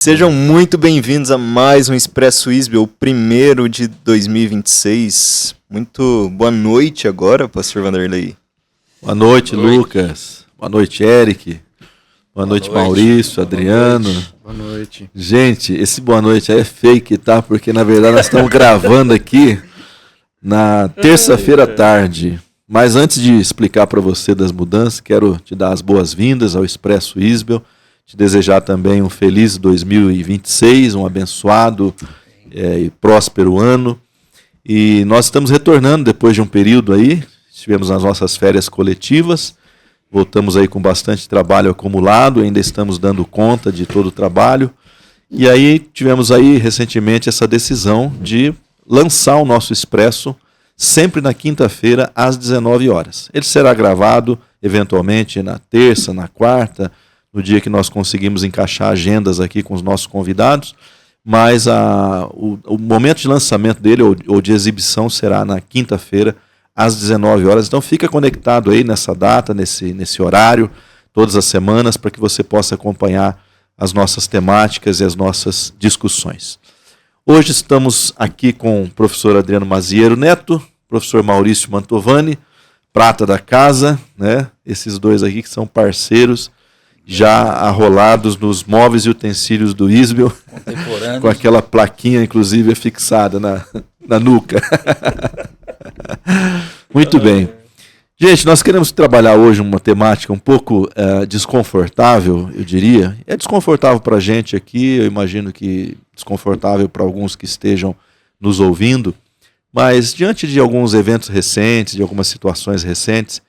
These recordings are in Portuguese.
Sejam muito bem-vindos a mais um Expresso Isbel, o primeiro de 2026. Muito boa noite agora, pastor Vanderlei. Boa noite, Lucas. Boa noite, Eric. Boa noite, Maurício, Adriano. Boa noite. Gente, esse boa noite aí é fake, tá? Porque na verdade nós estamos gravando aqui na terça-feira à tarde. Mas antes de explicar para você das mudanças, quero te dar as boas-vindas ao Expresso Isbel. Te desejar também um feliz 2026, um abençoado e próspero ano. E nós estamos retornando depois de um período aí, estivemos nas nossas férias coletivas, voltamos aí com bastante trabalho acumulado, ainda estamos dando conta de todo o trabalho. E aí tivemos aí recentemente essa decisão de lançar o nosso Expresso sempre na quinta-feira às 19 horas. Ele será gravado eventualmente na terça, na quarta, no dia que nós conseguimos encaixar agendas aqui com os nossos convidados, mas o momento de lançamento dele ou de exibição será na quinta-feira, às 19 horas. Então fica conectado aí nessa data, nesse horário, todas as semanas, para que você possa acompanhar as nossas temáticas e as nossas discussões. Hoje estamos aqui com o professor Adriano Maziero Neto, professor Maurício Mantovani, prata da casa, né? Esses dois aqui que são parceiros, já arrolados nos móveis e utensílios do Isbel, com aquela plaquinha, inclusive, fixada na nuca. Muito bem. Gente, nós queremos trabalhar hoje uma temática um pouco desconfortável, eu diria. É desconfortável para a gente aqui, eu imagino que desconfortável para alguns que estejam nos ouvindo, mas diante de alguns eventos recentes, de algumas situações recentes,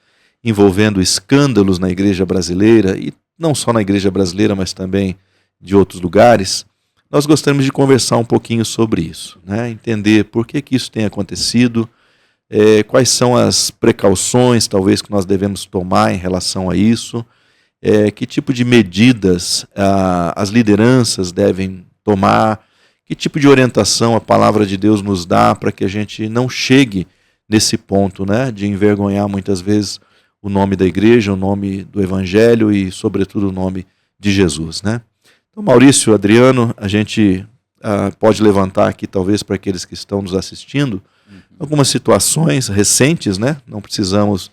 envolvendo escândalos na igreja brasileira e não só na igreja brasileira, mas também de outros lugares, nós gostaríamos de conversar um pouquinho sobre isso, né? Entender por que isso tem acontecido, quais são as precauções, talvez, que nós devemos tomar em relação a isso, que tipo de medidas as lideranças devem tomar, que tipo de orientação a palavra de Deus nos dá para que a gente não chegue nesse ponto, né, de envergonhar muitas vezes o nome da igreja, o nome do evangelho e, sobretudo, o nome de Jesus, né? Então, Maurício, Adriano, a gente pode levantar aqui, talvez, para aqueles que estão nos assistindo, algumas situações recentes, né? Não precisamos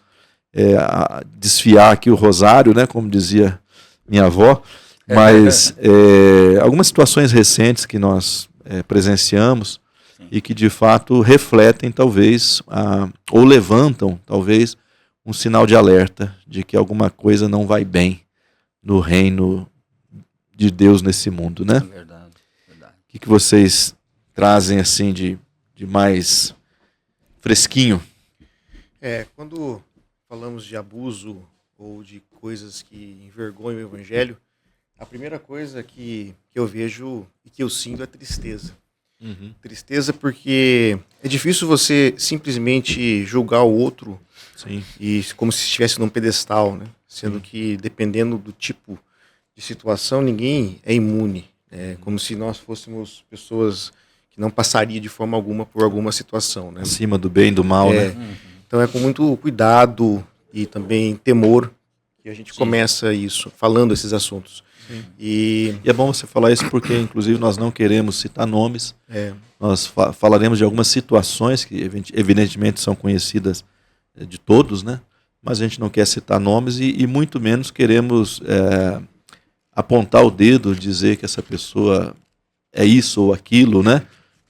desfiar aqui o rosário, né? Como dizia minha avó, mas algumas situações recentes que nós presenciamos e que, de fato, refletem, talvez, ou levantam, talvez, um sinal de alerta de que alguma coisa não vai bem no reino de Deus nesse mundo, né? Verdade. O que vocês trazem assim de mais fresquinho? Quando falamos de abuso ou de coisas que envergonham o evangelho, a primeira coisa que eu vejo e que eu sinto é tristeza. Uhum. Tristeza porque é difícil você simplesmente julgar o outro. Sim. E como se estivesse num pedestal, né? Sendo que, dependendo do tipo de situação, ninguém é imune. É como se nós fôssemos pessoas que não passariam de forma alguma por alguma situação, né? Acima do bem e do mal, né? Então é com muito cuidado e também temor que a gente começa isso, falando esses assuntos. E é bom você falar isso porque, inclusive, nós não queremos citar nomes. Nós falaremos de algumas situações que, evidentemente, são conhecidas de todos, né? Mas a gente não quer citar nomes e muito menos queremos apontar o dedo, dizer que essa pessoa é isso ou aquilo, né?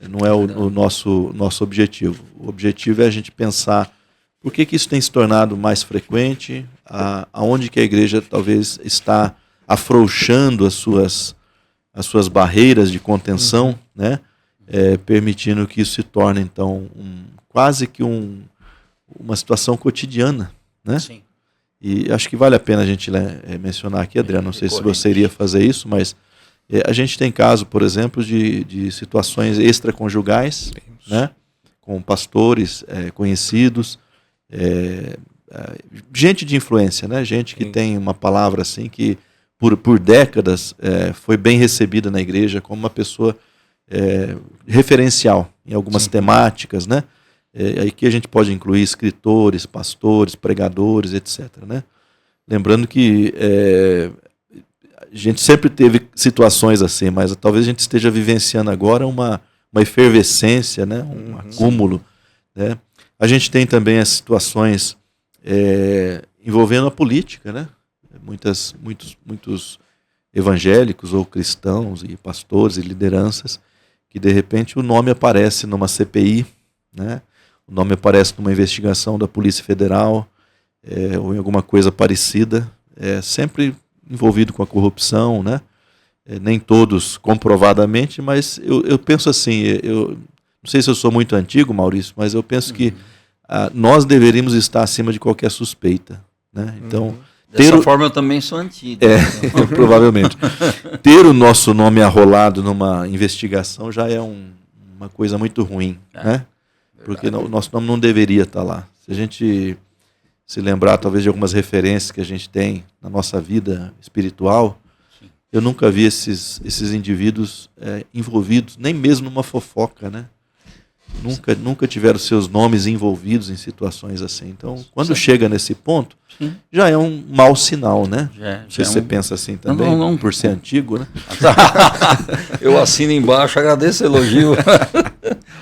Não é o nosso objetivo. O objetivo é a gente pensar por que isso tem se tornado mais frequente, aonde que a igreja talvez está afrouxando as suas barreiras de contenção, né? Permitindo que isso se torne, então, quase que uma situação cotidiana, né? Sim. E acho que vale a pena a gente mencionar aqui, Adriano, não sei se você iria fazer isso, mas a gente tem caso, por exemplo, de situações extraconjugais, né? Com pastores conhecidos, gente de influência, né? Gente que tem uma palavra assim que por décadas foi bem recebida na igreja como uma pessoa referencial em algumas temáticas, né? Aí que a gente pode incluir escritores, pastores, pregadores, etc., né? Lembrando que gente sempre teve situações assim, mas talvez a gente esteja vivenciando agora uma efervescência, né? Um acúmulo. Né? A gente tem também as situações envolvendo a política, né? Muitos evangélicos ou cristãos e pastores e lideranças que de repente o nome aparece numa CPI, né? O nome aparece numa investigação da Polícia Federal ou em alguma coisa parecida, sempre envolvido com a corrupção, né? Nem todos comprovadamente, mas eu penso assim, eu não sei se eu sou muito antigo, Maurício, mas eu penso que nós deveríamos estar acima de qualquer suspeita, né? Então, dessa forma eu também sou antigo. Provavelmente. Ter o nosso nome arrolado numa investigação já é uma coisa muito ruim, né? Porque o nosso nome não deveria estar lá. Se a gente se lembrar talvez de algumas referências que a gente tem na nossa vida espiritual, eu nunca vi esses indivíduos envolvidos, nem mesmo numa fofoca, né? Nunca tiveram seus nomes envolvidos em situações assim. Então, quando chega nesse ponto, já é um mau sinal, né? Não sei se você pensa assim também, não, por ser antigo, né? Eu assino embaixo, agradeço o elogio.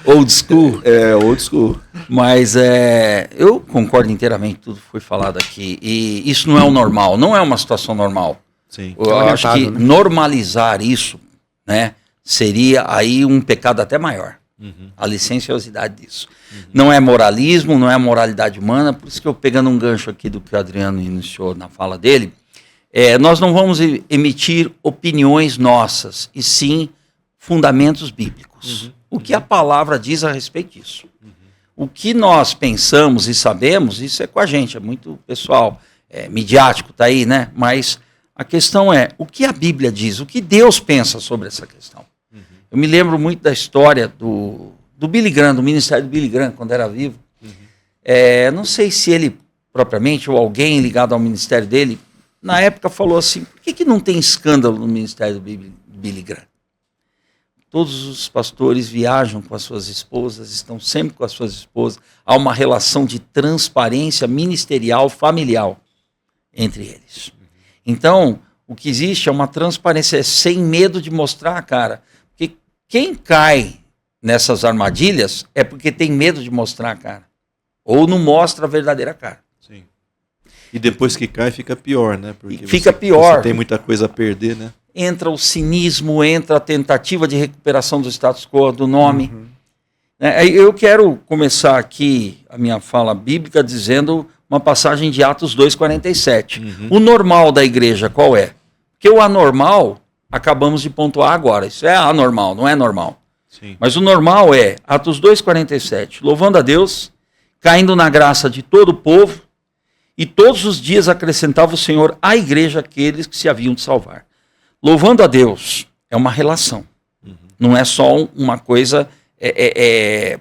Old school. Old school. Mas eu concordo inteiramente, tudo foi falado aqui. E isso não é o normal, não é uma situação normal. Sim. Eu acho que normalizar isso, né, seria aí um pecado até maior. A licenciosidade disso. Não é moralismo, não é moralidade humana, por isso que eu, pegando um gancho aqui do que o Adriano iniciou na fala dele, nós não vamos emitir opiniões nossas, e sim fundamentos bíblicos. O que a palavra diz a respeito disso. O que nós pensamos e sabemos, isso é com a gente, é muito pessoal, midiático, tá aí, né? Mas a questão é, o que a Bíblia diz, o que Deus pensa sobre essa questão? Eu me lembro muito da história do Billy Graham, do ministério do Billy Graham, quando era vivo. Não sei se ele propriamente, ou alguém ligado ao ministério dele, na época falou assim, por que não tem escândalo no ministério do Billy Graham? Todos os pastores viajam com as suas esposas, estão sempre com as suas esposas, há uma relação de transparência ministerial, familiar entre eles. Então, o que existe é uma transparência sem medo de mostrar a cara. Porque quem cai nessas armadilhas é porque tem medo de mostrar a cara. Ou não mostra a verdadeira cara. Sim. E depois que cai fica pior, né? Porque fica pior. Você tem muita coisa a perder, né? Entra o cinismo, entra a tentativa de recuperação do status quo, do nome. Eu quero começar aqui a minha fala bíblica dizendo uma passagem de Atos 2,47. O normal da igreja qual é? Porque o anormal, acabamos de pontuar agora. Isso é anormal, não é normal. Sim. Mas o normal é, Atos 2,47, louvando a Deus, caindo na graça de todo o povo, e todos os dias acrescentava o Senhor à igreja aqueles que se haviam de salvar. Louvando a Deus é uma relação. Não é só uma coisa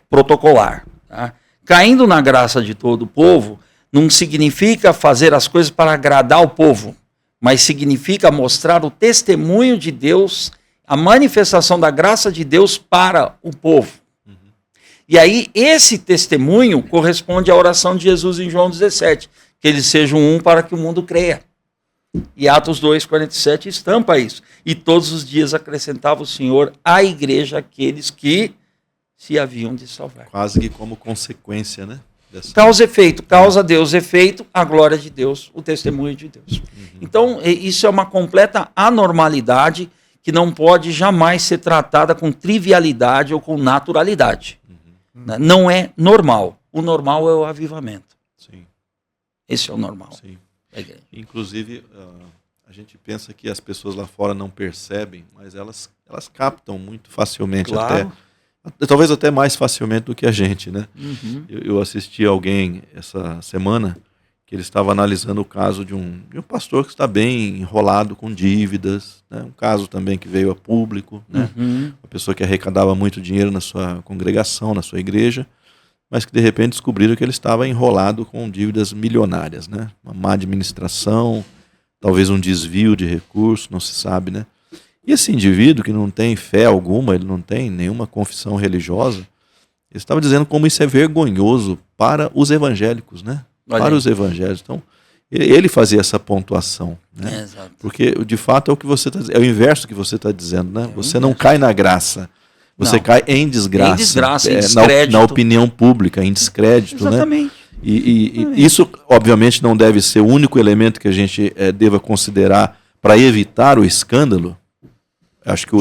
protocolar. Tá? Caindo na graça de todo o povo não significa fazer as coisas para agradar o povo, mas significa mostrar o testemunho de Deus, a manifestação da graça de Deus para o povo. E aí esse testemunho corresponde à oração de Jesus em João 17, que eles sejam um para que o mundo creia. E Atos 2,47 estampa isso. E todos os dias acrescentava o Senhor à igreja aqueles que se haviam de salvar. Quase que como consequência, né? Causa e efeito. Causa Deus, efeito, a glória de Deus, o testemunho de Deus. Então, isso é uma completa anormalidade que não pode jamais ser tratada com trivialidade ou com naturalidade. Não é normal. O normal é o avivamento. Sim. Esse é o normal. Sim. Inclusive, a gente pensa que as pessoas lá fora não percebem, mas elas captam muito facilmente, claro. Talvez até mais facilmente do que a gente, né? Eu assisti a alguém essa semana que ele estava analisando o caso de um pastor que está bem enrolado com dívidas, né? Um caso também que veio a público, né? Uma pessoa que arrecadava muito dinheiro na sua congregação, na sua igreja, mas que de repente descobriram que ele estava enrolado com dívidas milionárias, né? Uma má administração, talvez um desvio de recursos, não se sabe, né? E esse indivíduo que não tem fé alguma, ele não tem nenhuma confissão religiosa, ele estava dizendo como isso é vergonhoso para os evangélicos, né? Para os evangélicos. Então, Ele fazia essa pontuação, né? Exato. Porque, de fato, é o que você é o inverso que você está dizendo, né? Você não cai na graça, você cai em desgraça. Em desgraça, em descrédito. Na opinião pública, em descrédito, Exatamente. né? E isso, obviamente, não deve ser o único elemento que a gente deva considerar para evitar o escândalo. Acho que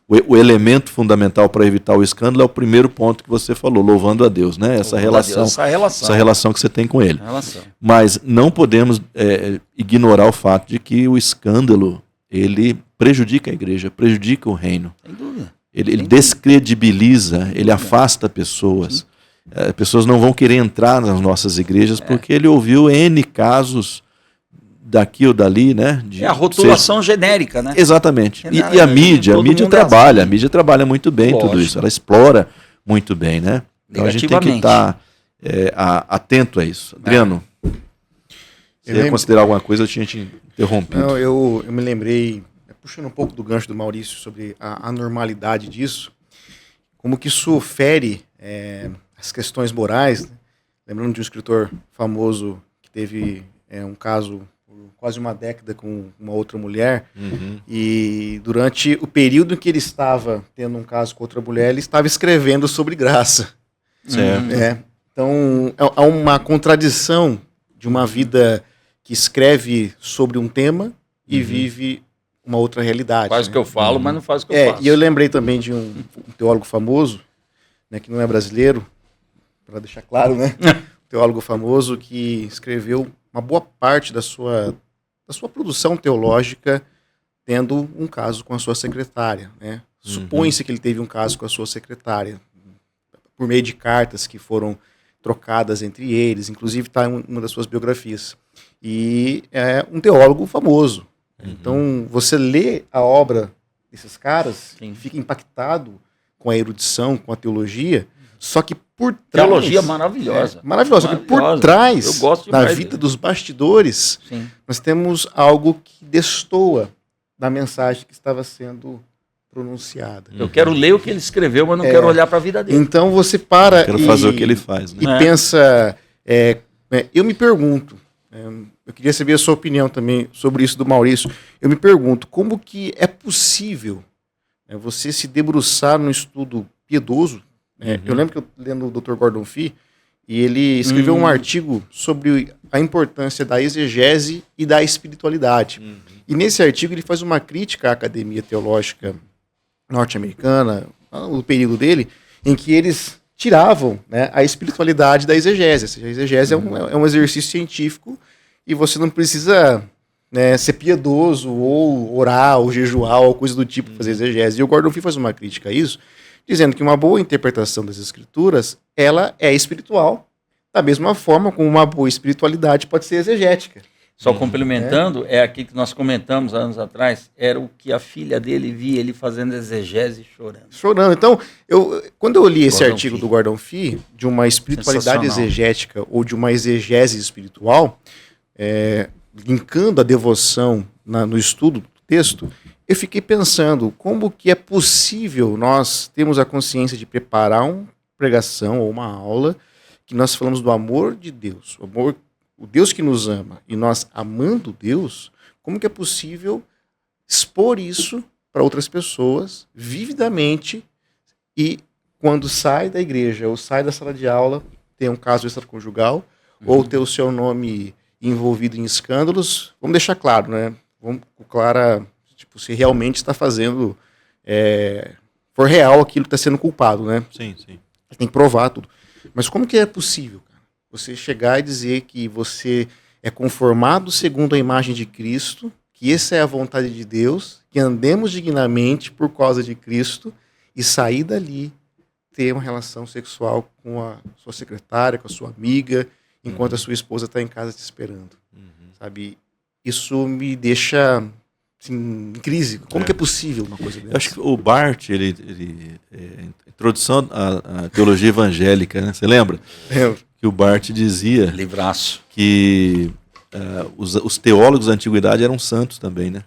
o elemento fundamental para evitar o escândalo é o primeiro ponto que você falou, louvando a Deus, né? Essa relação que você tem com ele. Mas não podemos ignorar o fato de que o escândalo ele prejudica a igreja, prejudica o reino. Sem dúvida. Ele descredibiliza, ele afasta pessoas. Pessoas não vão querer entrar nas nossas igrejas porque ele ouviu N casos daqui ou dali, né? A rotulação genérica, né? Exatamente. E a mídia trabalha muito bem tudo isso, ela explora muito bem, né? Então a gente tem que estar atento a isso. Adriano, você ia considerar alguma coisa, eu tinha te interrompido. Não, eu me lembrei, puxando um pouco do gancho do Maurício sobre a anormalidade disso, como que isso fere as questões morais, né? Lembrando de um escritor famoso que teve um caso quase uma década com uma outra mulher, e durante o período em que ele estava tendo um caso com outra mulher, ele estava escrevendo sobre graça. Certo. Então, há uma contradição de uma vida que escreve sobre um tema e vive uma outra realidade. Faz o que eu falo, mas não faz o que eu faço. E eu lembrei também de um teólogo famoso, né, que não é brasileiro, para deixar claro, né? Um teólogo famoso que escreveu uma boa parte da sua produção teológica tendo um caso com a sua secretária, né? Supõe-se que ele teve um caso com a sua secretária, por meio de cartas que foram trocadas entre eles, inclusive está em uma das suas biografias. E é um teólogo famoso. Então, você lê a obra desses caras, fica impactado com a erudição, com a teologia, só que por trás... Teologia maravilhosa. Maravilhosa. Só que por trás da vida dele. Dos bastidores, nós temos algo que destoa da mensagem que estava sendo pronunciada. Eu quero ler o que ele escreveu, mas não quero olhar para a vida dele. Então você para quero fazer o que ele faz, né? E pensa... eu me pergunto, eu queria saber a sua opinião também sobre isso do Maurício. Eu me pergunto, como que é possível você se debruçar num estudo piedoso? Eu lembro que eu lendo o Dr. Gordon Fee, e ele escreveu um artigo sobre a importância da exegese e da espiritualidade. E nesse artigo ele faz uma crítica à academia teológica norte-americana, no período dele, em que eles tiravam, né, a espiritualidade da exegese. Ou seja, a exegese é um exercício científico e você não precisa, né, ser piedoso ou orar ou jejuar ou coisa do tipo para fazer exegese. E o Gordon Fee faz uma crítica a isso, dizendo que uma boa interpretação das escrituras, ela é espiritual, da mesma forma como uma boa espiritualidade pode ser exegética. Só complementando, é aquilo que nós comentamos há anos atrás, era o que a filha dele via ele fazendo exegese e chorando. Chorando. Então, quando eu li esse artigo do Gordon Fee, de uma espiritualidade exegética ou de uma exegese espiritual, linkando a devoção no estudo do texto, eu fiquei pensando como que é possível nós termos a consciência de preparar uma pregação ou uma aula que nós falamos do amor de Deus, o Deus que nos ama, e nós amando Deus, como que é possível expor isso para outras pessoas vividamente e quando sai da igreja ou sai da sala de aula, tem um caso extraconjugal ou ter o seu nome envolvido em escândalos, vamos deixar claro, né? Vamos clara, tipo, se realmente está fazendo, for real aquilo que está sendo culpado, né? Sim. Tem que provar tudo. Mas como que é possível, cara, você chegar e dizer que você é conformado segundo a imagem de Cristo, que essa é a vontade de Deus, que andemos dignamente por causa de Cristo e sair dali, ter uma relação sexual com a sua secretária, com a sua amiga, enquanto a sua esposa está em casa te esperando, sabe? Isso me deixa assim, em crise. Como que é possível uma coisa dessa? Eu acho que o Barth, introdução à teologia evangélica, né? Você lembra? Que o Barth dizia Livraço. Que os teólogos da antiguidade eram santos também, né?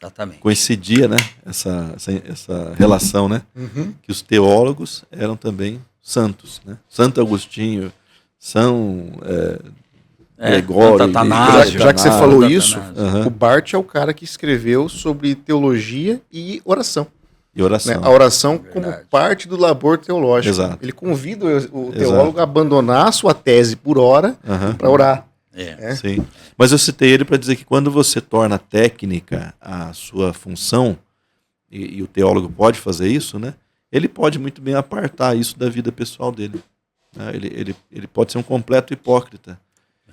Exatamente. Coincidia, né? Essa relação, né? Que os teólogos eram também santos, né? Santo Agostinho, São Gregório. Santo Atanásio. Já que você Santo falou Atanásio. isso, Aham. o Barth é o cara que escreveu sobre teologia e oração. E oração. Né? A oração como Verdade. parte do labor teológico. Exato. Ele convida o teólogo a abandonar a sua tese por hora Aham. para orar. É. Sim. Mas eu citei ele para dizer que quando você torna técnica a sua função, e o teólogo pode fazer isso, né? Ele pode muito bem apartar isso da vida pessoal dele. Né? Ele pode ser um completo hipócrita.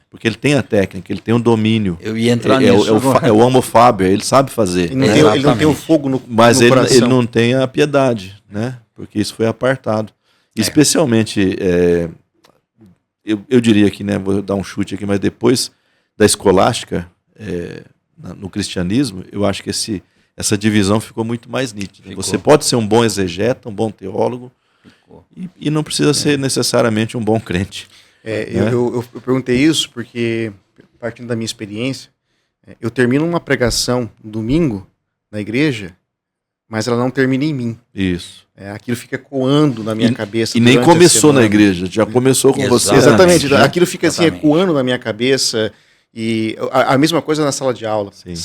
Porque ele tem a técnica, ele tem o domínio. Eu ia entrar É nisso. o homo faber, ele sabe fazer. Ele não, né? tem, ele não tem o Exatamente. fogo no, Mas no ele coração. não tem a piedade, né? Porque isso foi apartado. Especialmente, eu diria que, né, vou dar um chute aqui, mas depois da escolástica, no cristianismo, eu acho que essa divisão ficou muito mais nítida. Ficou. Você pode ser um bom exegeta, um bom teólogo, Ficou. e não precisa ser necessariamente um bom crente. Eu perguntei isso porque, partindo da minha experiência, eu termino uma pregação no domingo na igreja, mas ela não termina em mim. Isso. Aquilo fica coando na minha cabeça. E nem durante a começou na semana. igreja, já começou com você. Exatamente. antes, né? Aquilo fica assim, Exatamente. ecoando na minha cabeça. E a mesma coisa na sala de aula. Sim. Eu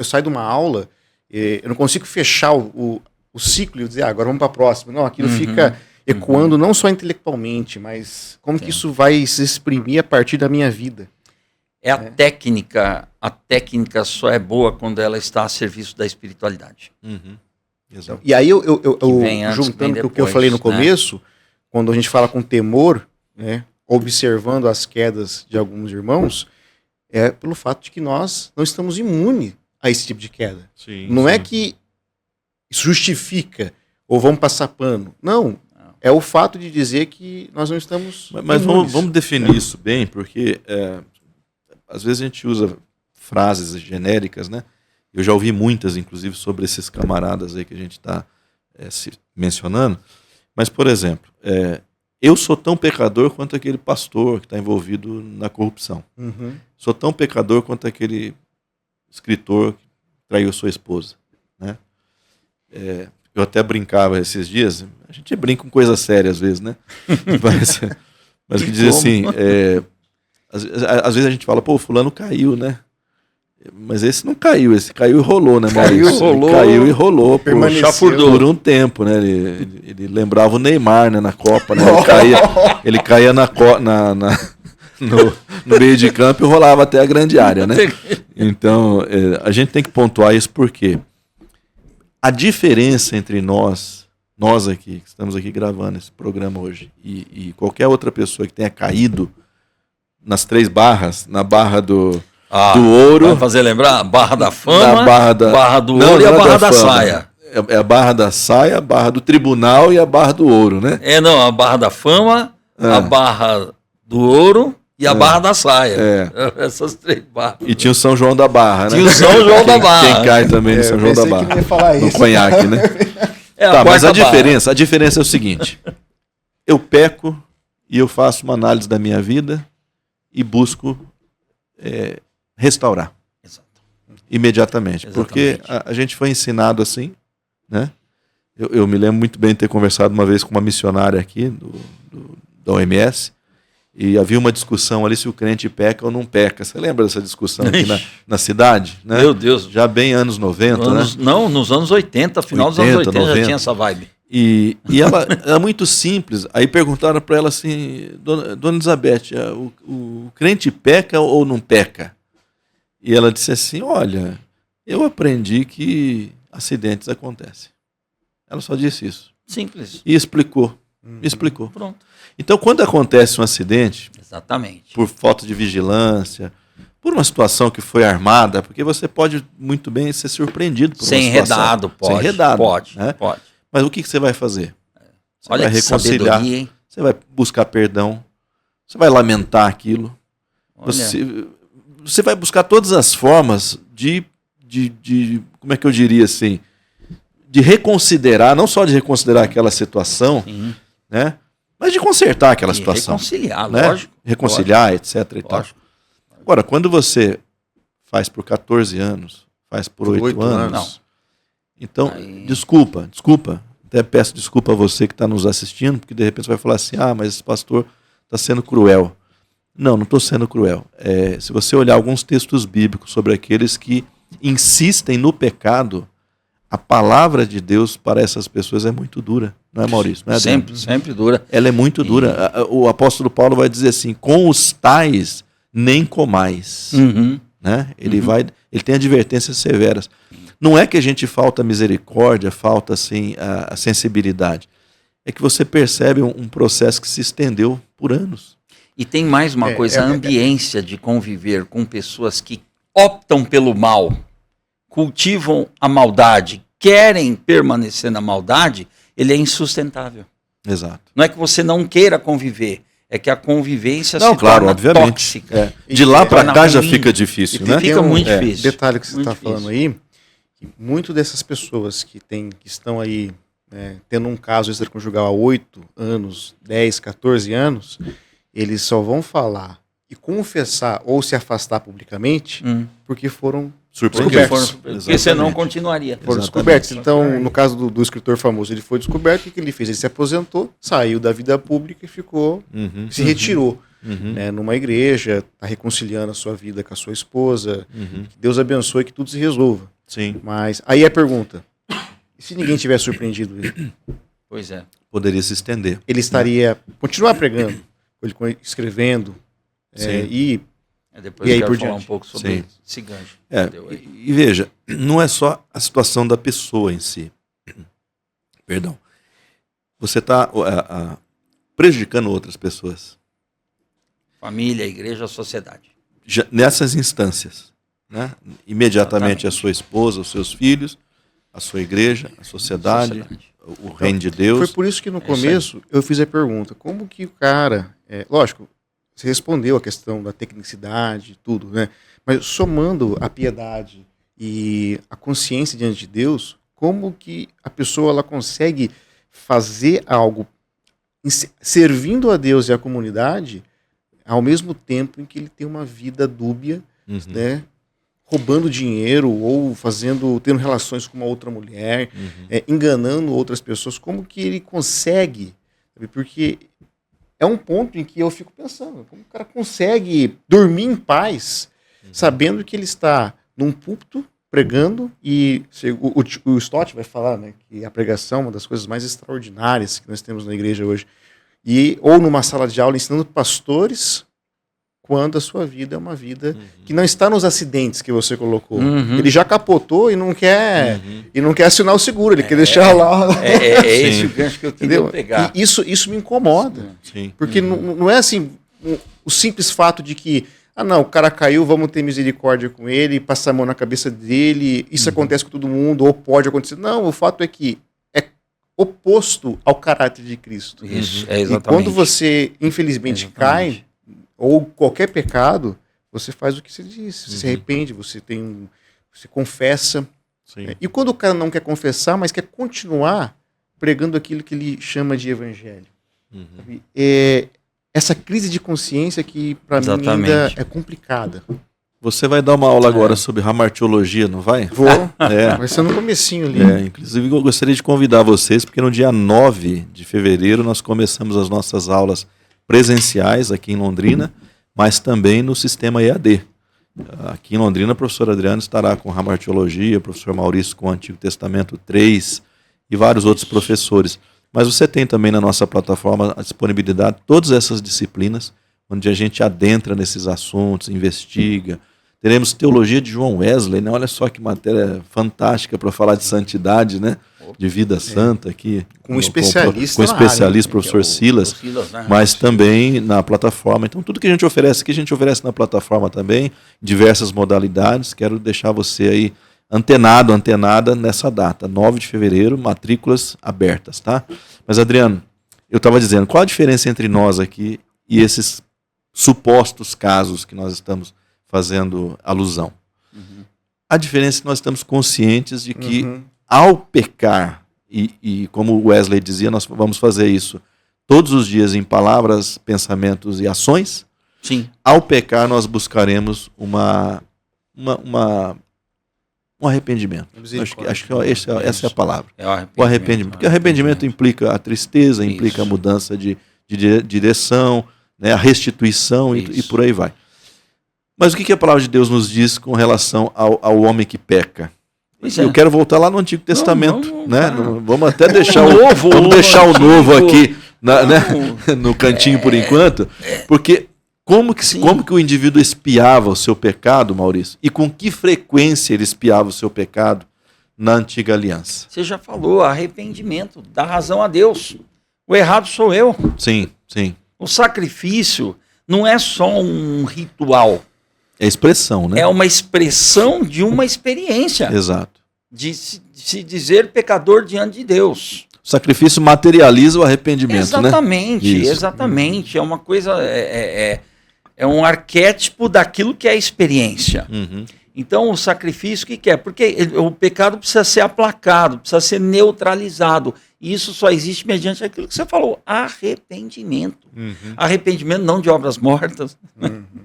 saio de uma aula, eu não consigo fechar o ciclo e dizer, agora vamos para a próxima. Não, aquilo fica ecoando não só intelectualmente, mas como que isso vai se exprimir a partir da minha vida. É a técnica. A técnica só é boa quando ela está a serviço da espiritualidade. Uhum. Exato. E aí, vem antes, juntando vem com o que eu depois, falei no né? começo, quando a gente fala com temor, né, observando as quedas de alguns irmãos, é pelo fato de que nós não estamos imunes a esse tipo de queda. Sim, Não é sim. que isso justifica ou vamos passar pano. Não. É o fato de dizer que nós não estamos Mas imunes. vamos definir isso bem, porque às vezes a gente usa frases genéricas, né? Eu já ouvi muitas, inclusive, sobre esses camaradas aí que a gente está mencionando. Mas, por exemplo, eu sou tão pecador quanto aquele pastor que está envolvido na corrupção. Uhum. Sou tão pecador quanto aquele escritor que traiu sua esposa, né? Eu até brincava esses dias, a gente brinca com coisa séria às vezes, né? mas que diz assim, às vezes a gente fala, pô, fulano caiu, né? Mas esse não caiu, esse caiu e rolou, né, Maurício? Caiu, rolou, Ele caiu e rolou permaneceu. por um tempo, né? Ele lembrava o Neymar, né, na Copa, né? Ele caía no meio de campo e rolava até a grande área, né? Então, a gente tem que pontuar isso porque a diferença entre nós aqui, que estamos aqui gravando esse programa hoje, e qualquer outra pessoa que tenha caído nas 3 barras, na barra do ouro, Vai fazer lembrar? Barra da fama, na barra do Não, ouro e a não é barra da fama. saia. É a barra da saia, a barra do tribunal e a barra do ouro, né? Não, a barra da fama, a barra do ouro e a barra da saia. Essas 3 barras. E tinha o São João da Barra, né? Tinha o São João da Barra. Quem cai também no São João da pensei que Barra. ele ia falar No isso. conhaque, né? Tá, mas a diferença é o seguinte. Eu peco e eu faço uma análise da minha vida e busco restaurar. Exato. Imediatamente. Porque a gente foi ensinado assim, né? Eu me lembro muito bem de ter conversado uma vez com uma missionária aqui da OMS e havia uma discussão ali se o crente peca ou não peca. Você lembra dessa discussão aqui na cidade? Né? Meu Deus. Já bem anos 90, né? Não, nos anos 80, final dos anos 80 já 90. tinha essa vibe. E ela era muito simples. Aí perguntaram para ela assim, Dona Elizabeth, o crente peca ou não peca? E ela disse assim, olha, eu aprendi que acidentes acontecem. Ela só disse isso. Simples. E explicou. Explicou. Pronto. Então, quando acontece um acidente, Exatamente. por falta de vigilância, por uma situação que foi armada, porque você pode muito bem ser surpreendido por Ser uma situação. enredado, pode. Ser enredado, Pode, né? pode. Mas o que você vai fazer? Você Olha vai que reconciliar, sabedoria, hein? você vai buscar perdão, você vai lamentar aquilo, Olha. você vai buscar todas as formas de como é que eu diria assim, de reconsiderar, não só de reconsiderar aquela situação, Sim. né? Mas de consertar aquela E situação. reconciliar, né? lógico. Reconciliar, etc. E tal. Lógico. Agora, quando você faz por 14 anos, faz por 8 anos, Não. então, Aí- desculpa. Até peço desculpa a você que está nos assistindo, porque de repente você vai falar assim, mas esse pastor está sendo cruel. Não estou sendo cruel. Se você olhar alguns textos bíblicos sobre aqueles que insistem no pecado, a palavra de Deus para essas pessoas é muito dura. Não é, Maurício? Não é, sempre dura. Ela é muito dura. O apóstolo Paulo vai dizer assim, com os tais nem comais. Né? Ele tem advertências severas. Não é que a gente falta misericórdia, falta assim, a sensibilidade. É que você percebe um processo que se estendeu por anos. E tem mais uma coisa, a ambiência de conviver com pessoas que optam pelo mal, cultivam a maldade, querem permanecer na maldade, ele é insustentável. Exato. Não é que você não queira conviver, é que a convivência se torna tóxica. De lá para cá já fica difícil, né? Fica muito difícil. Detalhe que você está falando aí, que muito dessas pessoas que estão aí tendo um caso extraconjugal há 8 anos, 10, 14 anos, eles só vão falar e confessar ou se afastar publicamente porque foram descobertos. Porque senão continuaria. Foram descobertos. Então, no caso do escritor famoso, ele foi descoberto, o que ele fez? Ele se aposentou, saiu da vida pública e ficou, se retirou numa igreja, está reconciliando a sua vida com a sua esposa. Que Deus abençoe, que tudo se resolva. Sim. Mas aí a pergunta, e se ninguém tivesse surpreendido ele? Pois é. Poderia se estender. Ele estaria, continuar pregando, escrevendo, e depois e aí eu quero por falar diante. um pouco sobre esse gancho. E veja, não é só a situação da pessoa em si. Perdão. Você está prejudicando outras pessoas. Família, igreja, sociedade. Nessas instâncias. Né? Imediatamente a sua esposa, os seus filhos, a sua igreja, a sociedade, o reino de Deus. Foi por isso que no começo eu fiz a pergunta, como que o cara... lógico, você respondeu a questão da tecnicidade, tudo, né? Mas somando a piedade e a consciência diante de Deus, como que a pessoa ela consegue fazer algo servindo a Deus e a comunidade ao mesmo tempo em que ele tem uma vida dúbia, né? Roubando dinheiro ou tendo relações com uma outra mulher, enganando outras pessoas. Como que ele consegue? Sabe? Porque é um ponto em que eu fico pensando, como o cara consegue dormir em paz, sabendo que ele está num púlpito pregando, e o Stott vai falar, né, que a pregação é uma das coisas mais extraordinárias que nós temos na igreja hoje, ou numa sala de aula ensinando pastores, quando a sua vida é uma vida que não está nos acidentes que você colocou. Ele já capotou e não quer assinar o seguro, ele quer deixar lá. Esse o gancho que eu queria pegar. E isso me incomoda. Sim. Porque não é assim, o simples fato de que, o cara caiu, vamos ter misericórdia com ele, passar a mão na cabeça dele, isso acontece com todo mundo, ou pode acontecer. Não, o fato é que é oposto ao caráter de Cristo. Isso, exatamente. E quando você, infelizmente, cai, ou qualquer pecado, você faz o que você disse, você se arrepende, você confessa. E quando o cara não quer confessar, mas quer continuar pregando aquilo que ele chama de evangelho. Essa crise de consciência que para mim ainda é complicada. Você vai dar uma aula agora sobre hamartiologia, não vai? Vou. Vai ser no comecinho ali. Inclusive eu gostaria de convidar vocês, porque no dia 9 de fevereiro nós começamos as nossas aulas presenciais aqui em Londrina, mas também no sistema EAD. Aqui em Londrina, o professor Adriano estará com hamartiologia, o professor Maurício com o Antigo Testamento 3 e vários outros professores. Mas você tem também na nossa plataforma a disponibilidade de todas essas disciplinas, onde a gente adentra nesses assuntos, investiga. Teremos teologia de João Wesley, né? Olha só que matéria fantástica para falar de santidade, né? De vida santa aqui. Com um especialista. Com o especialista, professor Silas, mas também na plataforma. Então, tudo que a gente oferece aqui, a gente oferece na plataforma também, diversas modalidades. Quero deixar você aí antenada nessa data, 9 de fevereiro, matrículas abertas, tá? Mas, Adriano, eu estava dizendo, qual a diferença entre nós aqui e esses supostos casos que nós estamos fazendo alusão? A diferença é que nós estamos conscientes de que ao pecar, e como Wesley dizia, nós vamos fazer isso todos os dias em palavras, pensamentos e ações. Sim. Ao pecar, nós buscaremos um arrependimento. Acho que essa é a palavra. O arrependimento. Porque arrependimento implica a tristeza, implica a mudança de direção, né, a restituição e por aí vai. Mas o que a palavra de Deus nos diz com relação ao homem que peca? Eu quero voltar lá no Antigo Testamento, né? Vamos até deixar vamos deixar o novo aqui né, no cantinho por enquanto, porque como que o indivíduo espiava o seu pecado, Maurício? E com que frequência ele espiava o seu pecado na Antiga Aliança? Você já falou, arrependimento, dá razão a Deus. O errado sou eu. Sim. O sacrifício não é só um ritual. É expressão, né? É uma expressão de uma experiência. Exato. De se dizer pecador diante de Deus. O sacrifício materializa o arrependimento, exatamente, né? Exatamente. É uma coisa, é um arquétipo daquilo que é a experiência. Uhum. Então, o sacrifício, o que é? Porque o pecado precisa ser aplacado, precisa ser neutralizado. E isso só existe mediante aquilo que você falou, arrependimento. Uhum. Arrependimento não de obras mortas,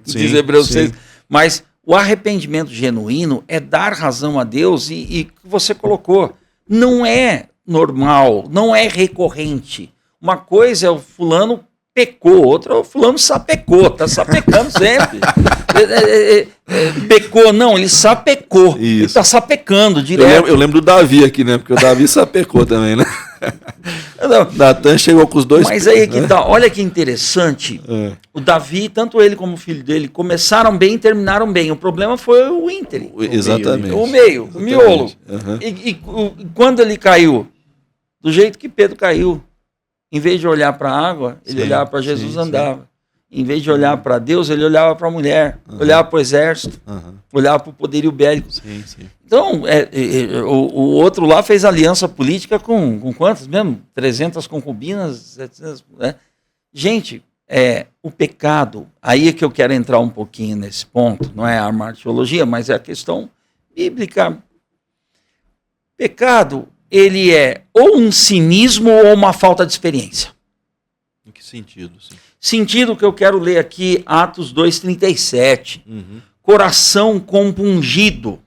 diz Hebreus 6, mas o arrependimento genuíno é dar razão a Deus e você colocou, não é normal, não é recorrente. Uma coisa é o fulano pecou, outra é o fulano sapecou, está sapecando sempre. Pecou, não, ele sapecou. Isso. Ele está sapecando direto. Eu lembro do Davi aqui, né? Porque o Davi sapecou também, né? Natan chegou com os dois. Mas aí que tá, olha que interessante. O Davi, tanto ele como o filho dele, começaram bem e terminaram bem. O problema foi o ínterim. Exatamente. O meio, o miolo. Uhum. E quando ele caiu, do jeito que Pedro caiu, em vez de olhar para a água, ele olhava para Jesus e andava. Em vez de olhar para Deus, ele olhava para a mulher, olhava para o exército, olhava para o poderio bélico. Então, o outro lá fez aliança política com quantas mesmo? 300 concubinas? 700, né? Gente, o pecado, aí é que eu quero entrar um pouquinho nesse ponto, não é a martiologia, mas é a questão bíblica. Pecado, ele é ou um cinismo ou uma falta de experiência. Em que sentido? Sim. Sentido que eu quero ler aqui, Atos 2,37. Coração compungido.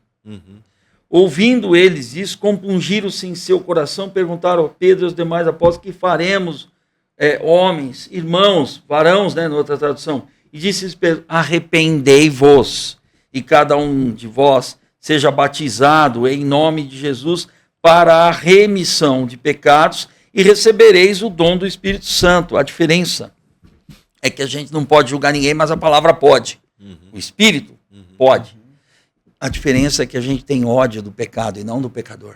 Ouvindo eles isso, compungiram-se em seu coração, perguntaram a Pedro e aos demais apóstolos, que faremos, homens, irmãos, varãos, né, na outra tradução. E disse-lhes Pedro, arrependei-vos, e cada um de vós seja batizado em nome de Jesus para a remissão de pecados e recebereis o dom do Espírito Santo. A diferença é que a gente não pode julgar ninguém, mas a palavra pode. O Espírito pode. A diferença é que a gente tem ódio do pecado e não do pecador.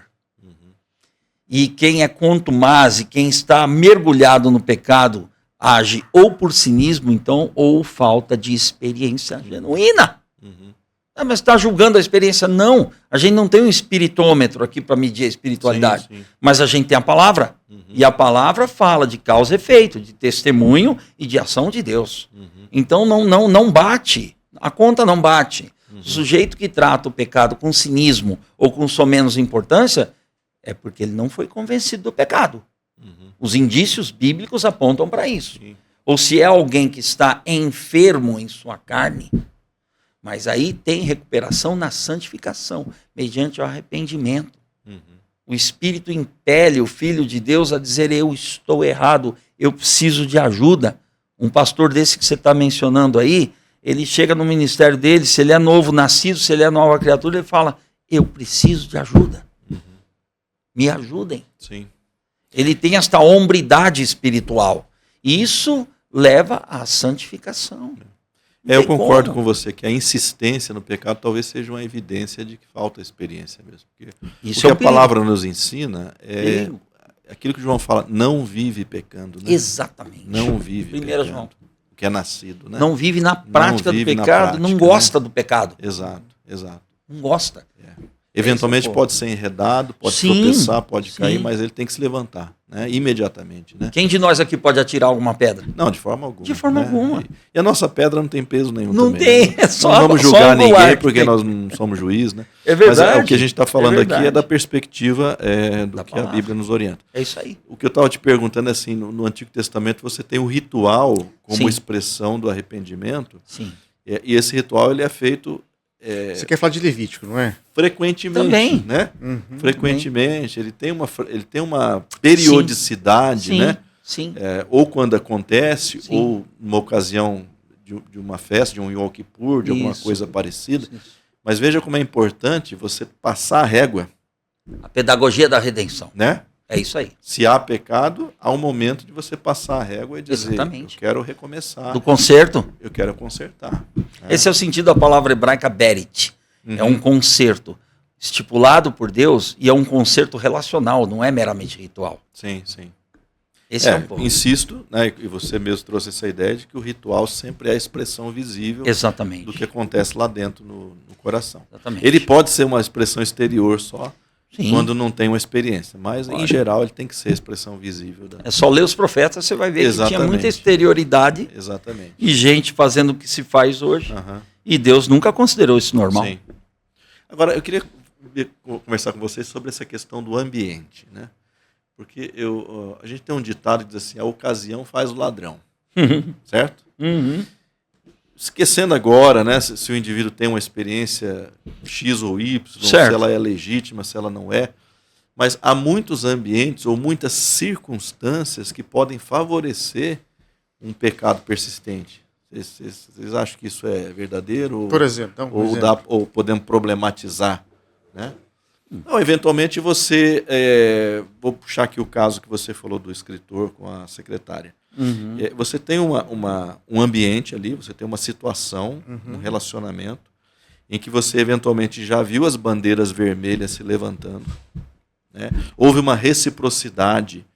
E quem é contumaz e quem está mergulhado no pecado age ou por cinismo, então, ou falta de experiência genuína. Mas está julgando a experiência? Não. A gente não tem um espiritômetro aqui para medir a espiritualidade. Sim. Mas a gente tem a palavra. E a palavra fala de causa e efeito, de testemunho e de ação de Deus. Então não bate. A conta não bate. O sujeito que trata o pecado com cinismo ou com só menos importância é porque ele não foi convencido do pecado. Os indícios bíblicos apontam para isso. Ou se é alguém que está enfermo em sua carne, mas aí tem recuperação na santificação, mediante o arrependimento. O Espírito impele o Filho de Deus a dizer, eu estou errado, eu preciso de ajuda. Um pastor desse que você está mencionando aí, ele chega no ministério dele, se ele é novo nascido, se ele é nova criatura, ele fala, eu preciso de ajuda. Me ajudem. Sim. Ele tem esta hombridade espiritual. E isso leva à santificação. Eu concordo com você que a insistência no pecado talvez seja uma evidência de que falta experiência mesmo. Porque o que a palavra nos ensina é aquilo que João fala, não vive pecando. Né? Exatamente. Não vive Primeiro pecando. João. O que é nascido. Né? Não vive na prática do pecado, não gosta do pecado. Exato. Não gosta. Eventualmente pode ser enredado, pode tropeçar, pode cair, mas ele tem que se levantar, né? Imediatamente. Né? Quem de nós aqui pode atirar alguma pedra? Não, de forma alguma. De forma alguma. E a nossa pedra não tem peso nenhum não também. Tem, né? é só. Não vamos julgar só ninguém porque nós não somos juiz, né? É verdade. Mas o que a gente está falando aqui é da perspectiva do da que palavra. A Bíblia nos orienta. É isso aí. O que eu estava te perguntando é assim, no Antigo Testamento você tem o ritual como expressão do arrependimento. Sim. E esse ritual ele é feito... Você quer falar de Levítico, não é? Frequentemente, também. Né? Frequentemente. Ele tem uma periodicidade, sim, né? Sim. ou quando acontece, Sim. ou numa ocasião de uma festa, de um Yom Kippur, de alguma Isso. coisa parecida. Isso. Mas veja como é importante você passar a régua, A pedagogia da redenção. né? É isso aí. Se há pecado, há um momento de você passar a régua e dizer, Exatamente. eu quero recomeçar, Do conserto. eu quero consertar. Esse é o sentido da palavra hebraica berit. É um conserto estipulado por Deus e é um conserto relacional, não é meramente ritual. Sim, sim. Esse é um ponto. Insisto, né, e você mesmo trouxe essa ideia de que o ritual sempre é a expressão visível Exatamente. do que acontece lá dentro no coração. Exatamente. Ele pode ser uma expressão exterior só, Sim. quando não tem uma experiência, mas em Pode. geral ele tem que ser a expressão visível. É só ler os profetas, você vai ver que tinha Exatamente. muita exterioridade Exatamente. e gente fazendo o que se faz hoje. Aham. E Deus nunca considerou isso normal. Sim. Agora, eu queria conversar com vocês sobre essa questão do ambiente, né? Porque a gente tem um ditado que diz assim, a ocasião faz o ladrão, certo? Uhum. Esquecendo agora, né, se o indivíduo tem uma experiência X ou Y, Certo. se ela é legítima, se ela não é, mas há muitos ambientes ou muitas circunstâncias que podem favorecer um pecado persistente. Vocês acham que isso é verdadeiro? Por exemplo, então, Ou podemos problematizar, né? Não, eventualmente você... vou puxar aqui o caso que você falou do escritor com a secretária. Uhum. Você tem um ambiente ali, você tem uma situação, um relacionamento, em que você eventualmente já viu as bandeiras vermelhas se levantando, né? Houve uma reciprocidade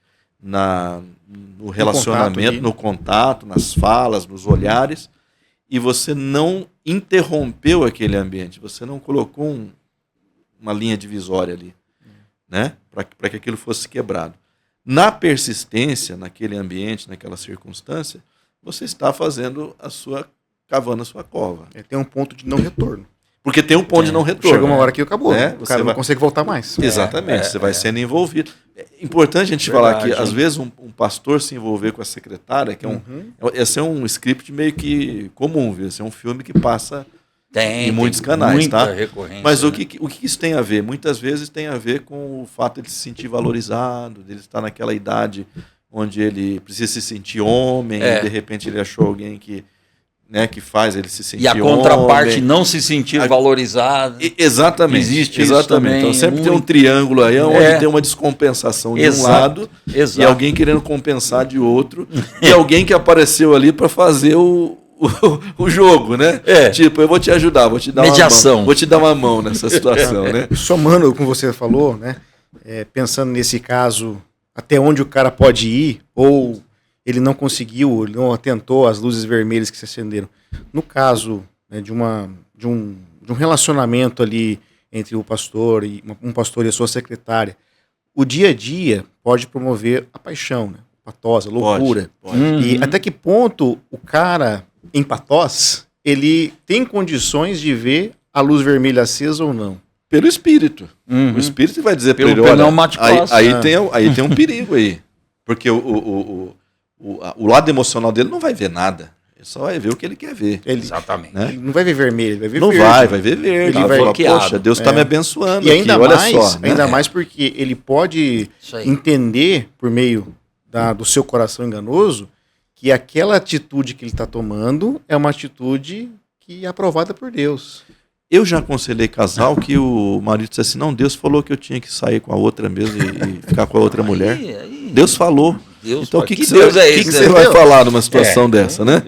no relacionamento, no contato, nas falas, nos olhares, e você não interrompeu aquele ambiente, você não colocou uma linha divisória ali, né? Para que aquilo fosse quebrado. Na persistência, naquele ambiente, naquela circunstância, você está cavando a sua cova. Tem um ponto de não retorno. Porque tem um ponto de não retorno. Chega uma hora que acabou. Né? O cara não consegue voltar mais. Exatamente, você vai sendo envolvido. É importante a gente falar que, às vezes, um pastor se envolver com a secretária, que esse é um script meio que comum, viu? Esse é um filme que passa em muitos canais, muita tá? recorrência, Mas o né? que isso tem a ver? Muitas vezes tem a ver com o fato de ele se sentir valorizado, de ele estar naquela idade onde ele precisa se sentir homem, e de repente ele achou alguém que faz ele se sentir E a contraparte homem. não se sentir valorizada. Exatamente. Existe exatamente. isso também. Então sempre tem um triângulo aí onde tem uma descompensação de um lado Exato. e alguém querendo compensar de outro e alguém que apareceu ali para fazer o jogo, né? Tipo, eu vou te ajudar, vou te dar mediação. uma mão, vou te dar uma mão nessa situação, né? Somando como você falou, né? Pensando nesse caso, até onde o cara pode ir, ou ele não conseguiu, ele não atentou às luzes vermelhas que se acenderam. No caso, né, de um relacionamento ali entre o pastor e um pastor e a sua secretária, o dia a dia pode promover a paixão, né? Patosa, loucura. Pode. E até que ponto o cara em patós, ele tem condições de ver a luz vermelha acesa ou não? Pelo espírito. O espírito vai dizer para ele, olha, aí tem um perigo aí. Porque o lado emocional dele não vai ver nada. Ele só vai ver o que ele quer ver. Exatamente. Né? Ele não vai ver vermelho, ele vai ver não verde. vai ver verde. Ele vai falar, bloqueado. poxa, Deus está me abençoando E ainda aqui, olha mais, só. Né? ainda mais porque ele pode entender, por meio do seu coração enganoso, que aquela atitude que ele está tomando é uma atitude que é aprovada por Deus. Eu já aconselhei casal que o marido disse assim, não, Deus falou que eu tinha que sair com a outra mesmo e ficar com a outra mulher. Deus falou. Então o que você vai falar numa situação dessa, né?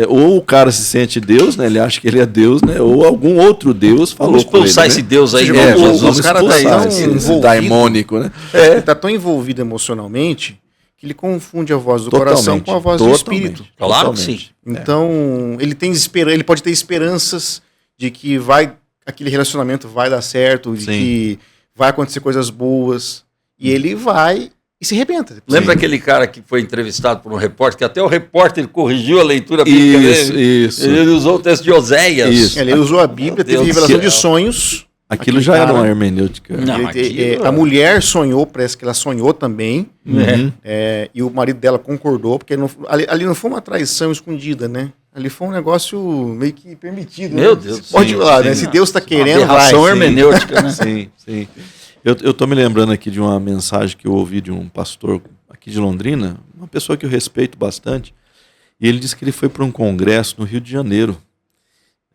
Ou o cara se sente Deus, né? Ele acha que ele é Deus, né? Ou algum outro Deus falou vamos expulsar com ele, esse Deus aí. Vamos os caras expulsar esse daimônico, né? Ele está tão envolvido emocionalmente que ele confunde a voz do coração com a voz do espírito. Claro que sim. Então, ele pode ter esperanças de que aquele relacionamento vai dar certo, de que vai acontecer coisas boas, e ele vai e se arrebenta. Lembra aquele cara que foi entrevistado por um repórter, que até o repórter corrigiu a leitura bíblica dele? Isso. Ele usou o texto de Oséias. Ele usou a Bíblia, teve revelação de sonhos. Aquilo já era uma hermenêutica. A mulher sonhou, parece que ela sonhou também, e o marido dela concordou, porque ali não foi uma traição escondida, né? Ali foi um negócio meio que permitido. Meu Deus. Pode ir lá, né? Se Deus está querendo, vai. Aberração hermenêutica, né? Sim. Eu estou me lembrando aqui de uma mensagem que eu ouvi de um pastor aqui de Londrina, uma pessoa que eu respeito bastante, e ele disse que ele foi para um congresso no Rio de Janeiro,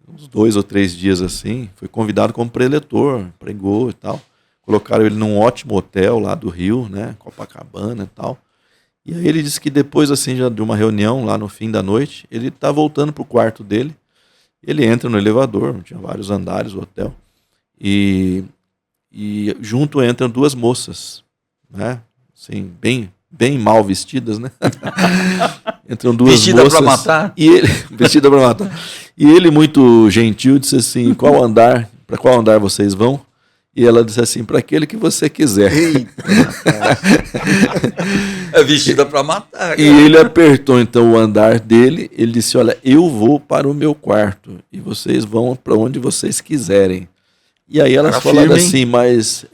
uns 2 ou 3 dias assim, foi convidado como preletor, pregou e tal. Colocaram ele num ótimo hotel lá do Rio, né, Copacabana e tal. E aí ele disse que depois assim já de uma reunião lá no fim da noite, ele está voltando para o quarto dele, ele entra no elevador, tinha vários andares o hotel, e junto entram 2 moças, né, assim, bem mal vestidas, né? Entram 2 vestida moças. Vestida para matar? E ele, vestida para matar. E ele, muito gentil, disse assim, para qual andar vocês vão? E ela disse assim, para aquele que você quiser. É vestida para matar. E ele apertou então o andar dele, ele disse, olha, eu vou para o meu quarto e vocês vão para onde vocês quiserem. E aí elas falaram assim, mas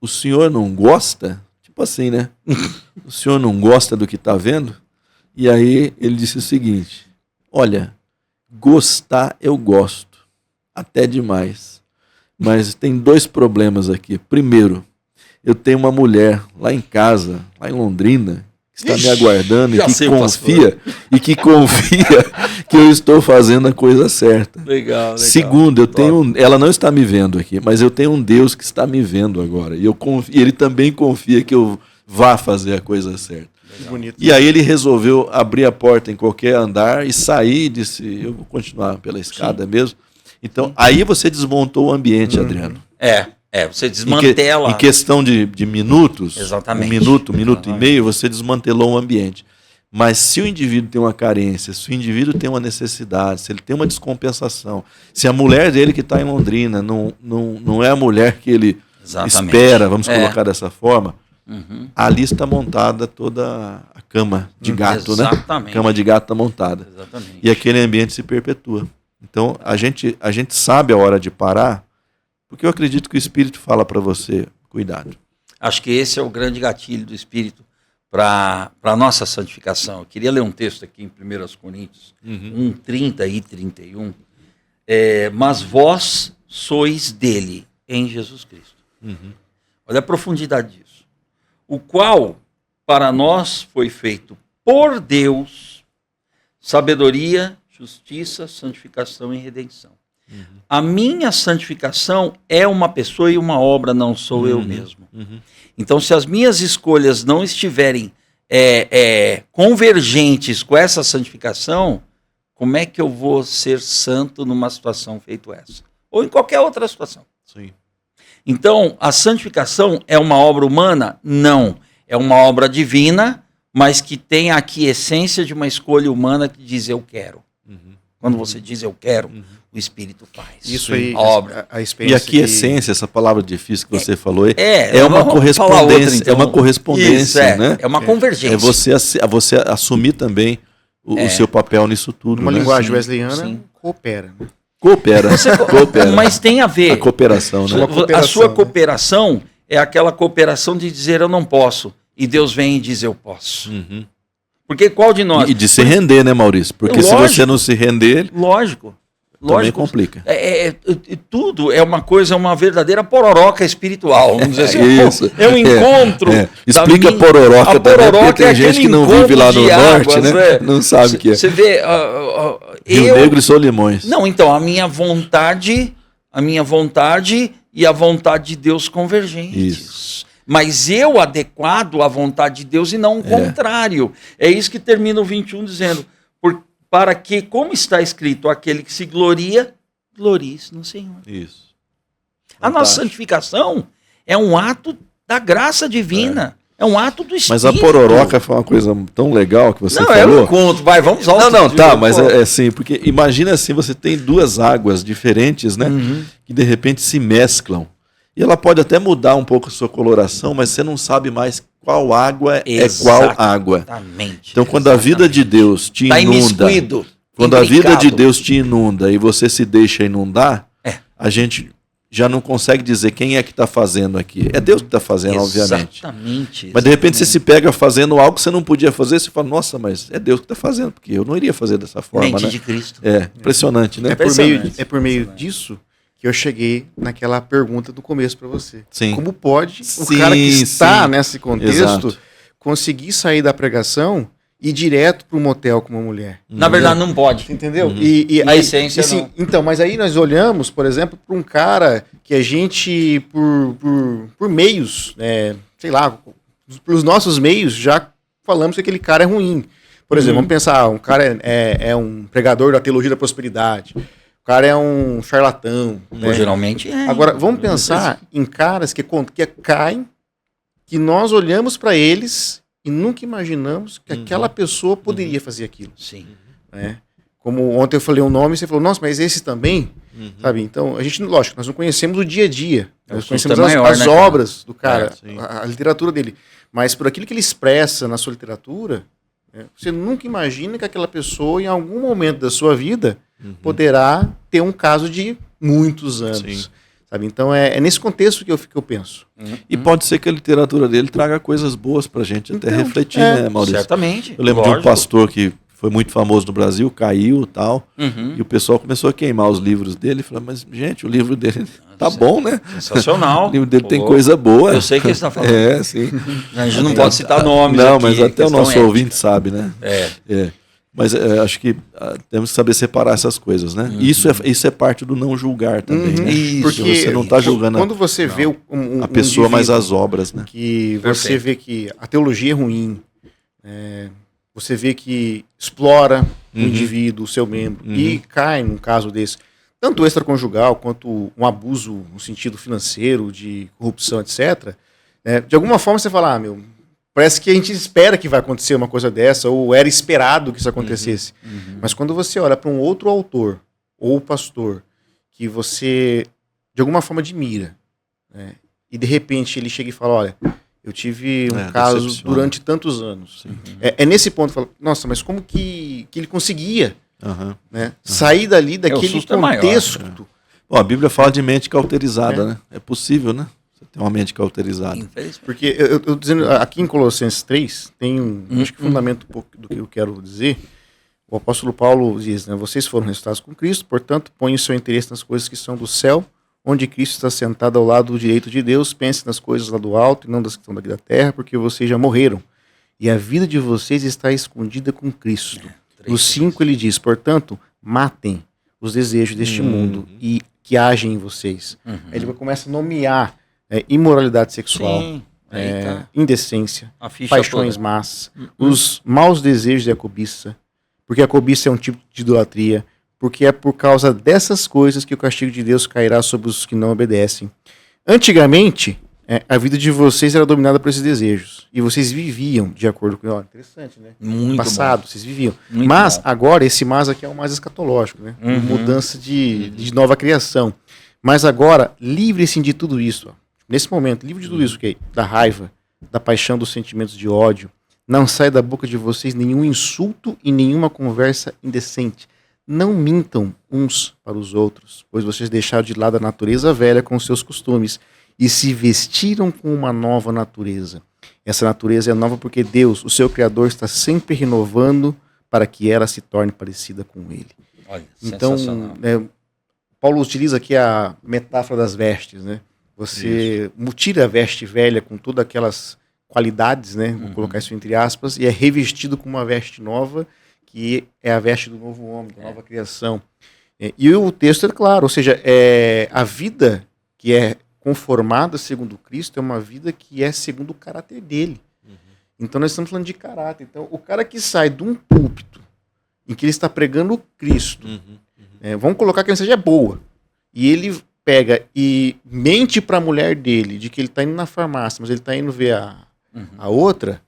o senhor não gosta? Tipo assim, né? O senhor não gosta do que está vendo? E aí ele disse o seguinte, olha, gostar eu gosto, até demais. Mas tem 2 problemas aqui. Primeiro, eu tenho uma mulher lá em casa, lá em Londrina, que está me aguardando e que confia que eu estou fazendo a coisa certa. Legal. Segundo, ela não está me vendo aqui, mas eu tenho um Deus que está me vendo agora. E ele também confia que eu vá fazer a coisa certa. Bonito. E aí ele resolveu abrir a porta em qualquer andar e sair e disse, eu vou continuar pela escada mesmo. Então, aí você desmontou o ambiente, Adriano. Você desmantela. Em questão de minutos, Exatamente. um minuto e meio, você desmantelou o ambiente. Mas se o indivíduo tem uma carência, se o indivíduo tem uma necessidade, se ele tem uma descompensação, se a mulher dele que está em Londrina não é a mulher que ele espera, vamos colocar dessa forma, ali está montada toda a cama de gato, né? Exatamente. Cama de gato está montada. Exatamente. E aquele ambiente se perpetua. Então, a gente sabe a hora de parar, porque eu acredito que o Espírito fala para você, cuidado. Acho que esse é o grande gatilho do Espírito para a nossa santificação. Eu queria ler um texto aqui em 1 Coríntios 1, 30 e 31. Mas vós sois dele, em Jesus Cristo. Olha a profundidade disso. O qual para nós foi feito por Deus sabedoria, justiça, santificação e redenção. A minha santificação é uma pessoa e uma obra, não sou eu mesmo. Então, se as minhas escolhas não estiverem convergentes com essa santificação, como é que eu vou ser santo numa situação feita essa? Ou em qualquer outra situação. Sim. Então, a santificação é uma obra humana? Não. É uma obra divina, mas que tem aqui essência de uma escolha humana que diz eu quero. Quando você diz eu quero, o Espírito faz. Isso aí, a obra. A experiência. E aqui, essência, essa palavra difícil que você falou aí, é uma vamos correspondência, falar outra, então. é uma correspondência, Isso, né? É uma convergência. É você assumir também o seu papel nisso tudo. Uma né? linguagem Sim, wesleyana sim. coopera. Né? Coopera. Coopera. Mas tem a ver. A cooperação, né? A sua cooperação é aquela cooperação de dizer eu não posso. E Deus vem e diz eu posso. Porque qual de nós... E de se render, né, Maurício? Porque se você não se render, Lógico. também complica. Tudo é uma coisa, uma verdadeira pororoca espiritual. Vamos dizer assim. Isso. É um encontro. Explica pororoca também, porque tem gente que não vive lá no norte, águas, né? Não sabe o que é. Você vê... Rio Negro e Solimões. Não, então, a minha vontade e a vontade de Deus convergentes. Isso. Mas eu adequado à vontade de Deus e não o contrário. É isso que termina o 21 dizendo, para que, como está escrito, aquele que se gloria, glorie-se no Senhor. Isso. A nossa santificação é um ato da graça divina. É um ato do Espírito. Mas a pororoca foi uma coisa tão legal que você falou. Não, eu conto. Vamos ao mas é assim, porque imagina assim, você tem 2 águas diferentes, né? Que de repente se mesclam. E ela pode até mudar um pouco a sua coloração, mas você não sabe mais qual água é qual água. Exatamente. Então, quando a vida de Deus te inunda, quando a vida de Deus te inunda e você se deixa inundar, a gente já não consegue dizer quem é que está fazendo aqui. É Deus que está fazendo, obviamente. Exatamente. Mas de repente você se pega fazendo algo que você não podia fazer, você fala, nossa, mas é Deus que está fazendo, porque eu não iria fazer dessa forma. Mente né? de Cristo. Impressionante, né? É por meio disso que eu cheguei naquela pergunta do começo para você. Sim. Como pode o cara que está nesse contexto conseguir sair da pregação e ir direto para um motel com uma mulher. Na verdade, não pode. Entendeu? A essência não. Então, mas aí nós olhamos, por exemplo, para um cara que a gente, por meios, sei lá, pelos nossos meios, já falamos que aquele cara é ruim. Por exemplo, vamos pensar, um cara é um pregador da teologia da prosperidade, o cara é um charlatão. Né? Geralmente é. Agora, vamos pensar em caras que caem, que nós olhamos para eles e nunca imaginamos que aquela pessoa poderia fazer aquilo. Sim. Né? Como ontem eu falei um nome e você falou, nossa, mas esse também? Sabe? Então, a gente, lógico, nós não conhecemos o dia a dia. Nós conhecemos as obras do cara, a literatura dele. Mas por aquilo que ele expressa na sua literatura, você nunca imagina que aquela pessoa, em algum momento da sua vida, poderá ter um caso de muitos anos. Sabe? Então, é nesse contexto que eu penso. E pode ser que a literatura dele traga coisas boas pra gente até refletir, né, Maurício? Certamente. Eu lembro de um pastor que foi muito famoso no Brasil, caiu e tal, e o pessoal começou a queimar os livros dele. Falei, mas, gente, o livro dele tá bom, né? Sensacional. O livro dele tem coisa boa. Eu sei que você está falando. Sim. A gente não pode citar nomes não, aqui. Mas até o nosso ouvinte sabe, né? Mas acho que temos que saber separar essas coisas, né? Isso é parte do não julgar também, né? Porque você não está julgando quando você vê a pessoa, mas as obras, né? Que você vê que a teologia é ruim, você vê que explora o indivíduo, o seu membro, e cai num caso desse, tanto extraconjugal quanto um abuso no sentido financeiro, de corrupção, etc. De alguma forma você fala, parece que a gente espera que vai acontecer uma coisa dessa, ou era esperado que isso acontecesse. Mas quando você olha para um outro autor, ou pastor, que você, de alguma forma, admira, e de repente ele chega e fala, olha, eu tive um caso durante tantos anos. É nesse ponto que fala, nossa, mas como que ele conseguia sair dali, daquele contexto? Bom, a Bíblia fala de mente cauterizada, né? É possível, né? Você tem uma mente cauterizada. Porque eu tô dizendo, aqui em Colossenses 3, tem acho que fundamento um pouco do que eu quero dizer. O apóstolo Paulo diz, vocês foram ressuscitados com Cristo, portanto, põem o seu interesse nas coisas que são do céu, onde Cristo está sentado ao lado do direito de Deus. Pense nas coisas lá do alto e não das que estão daqui da terra, porque vocês já morreram. E a vida de vocês está escondida com Cristo. No 5 ele diz, portanto, matem os desejos deste mundo e que agem em vocês. Aí ele começa a nomear imoralidade sexual, indecência, paixões más, os maus desejos e a cobiça, porque a cobiça é um tipo de idolatria, porque é por causa dessas coisas que o castigo de Deus cairá sobre os que não obedecem. Antigamente, a vida de vocês era dominada por esses desejos, e vocês viviam de acordo com... interessante, né? Muito passado, bom. Vocês viviam. Muito mas bom. Agora, esse mas aqui é o mais escatológico, né? Mudança de nova criação. Mas agora, livre-se de tudo isso. Nesse momento, livre de tudo isso, da raiva, da paixão, dos sentimentos de ódio. Não sai da boca de vocês nenhum insulto e nenhuma conversa indecente. Não mintam uns para os outros, pois vocês deixaram de lado a natureza velha com os seus costumes e se vestiram com uma nova natureza. Essa natureza é nova porque Deus, o seu Criador, está sempre renovando para que ela se torne parecida com Ele. Olha, então, Paulo utiliza aqui a metáfora das vestes, né? Você tira a veste velha com todas aquelas qualidades, né? Vou colocar isso entre aspas, e é revestido com uma veste nova, que é a veste do novo homem, da nova criação. E o texto é claro, ou seja, a vida que é conformada segundo Cristo é uma vida que é segundo o caráter dele. Então nós estamos falando de caráter. Então o cara que sai de um púlpito em que ele está pregando Cristo, vamos colocar que a mensagem é boa, e ele pega e mente para a mulher dele de que ele está indo na farmácia, mas ele está indo ver a outra,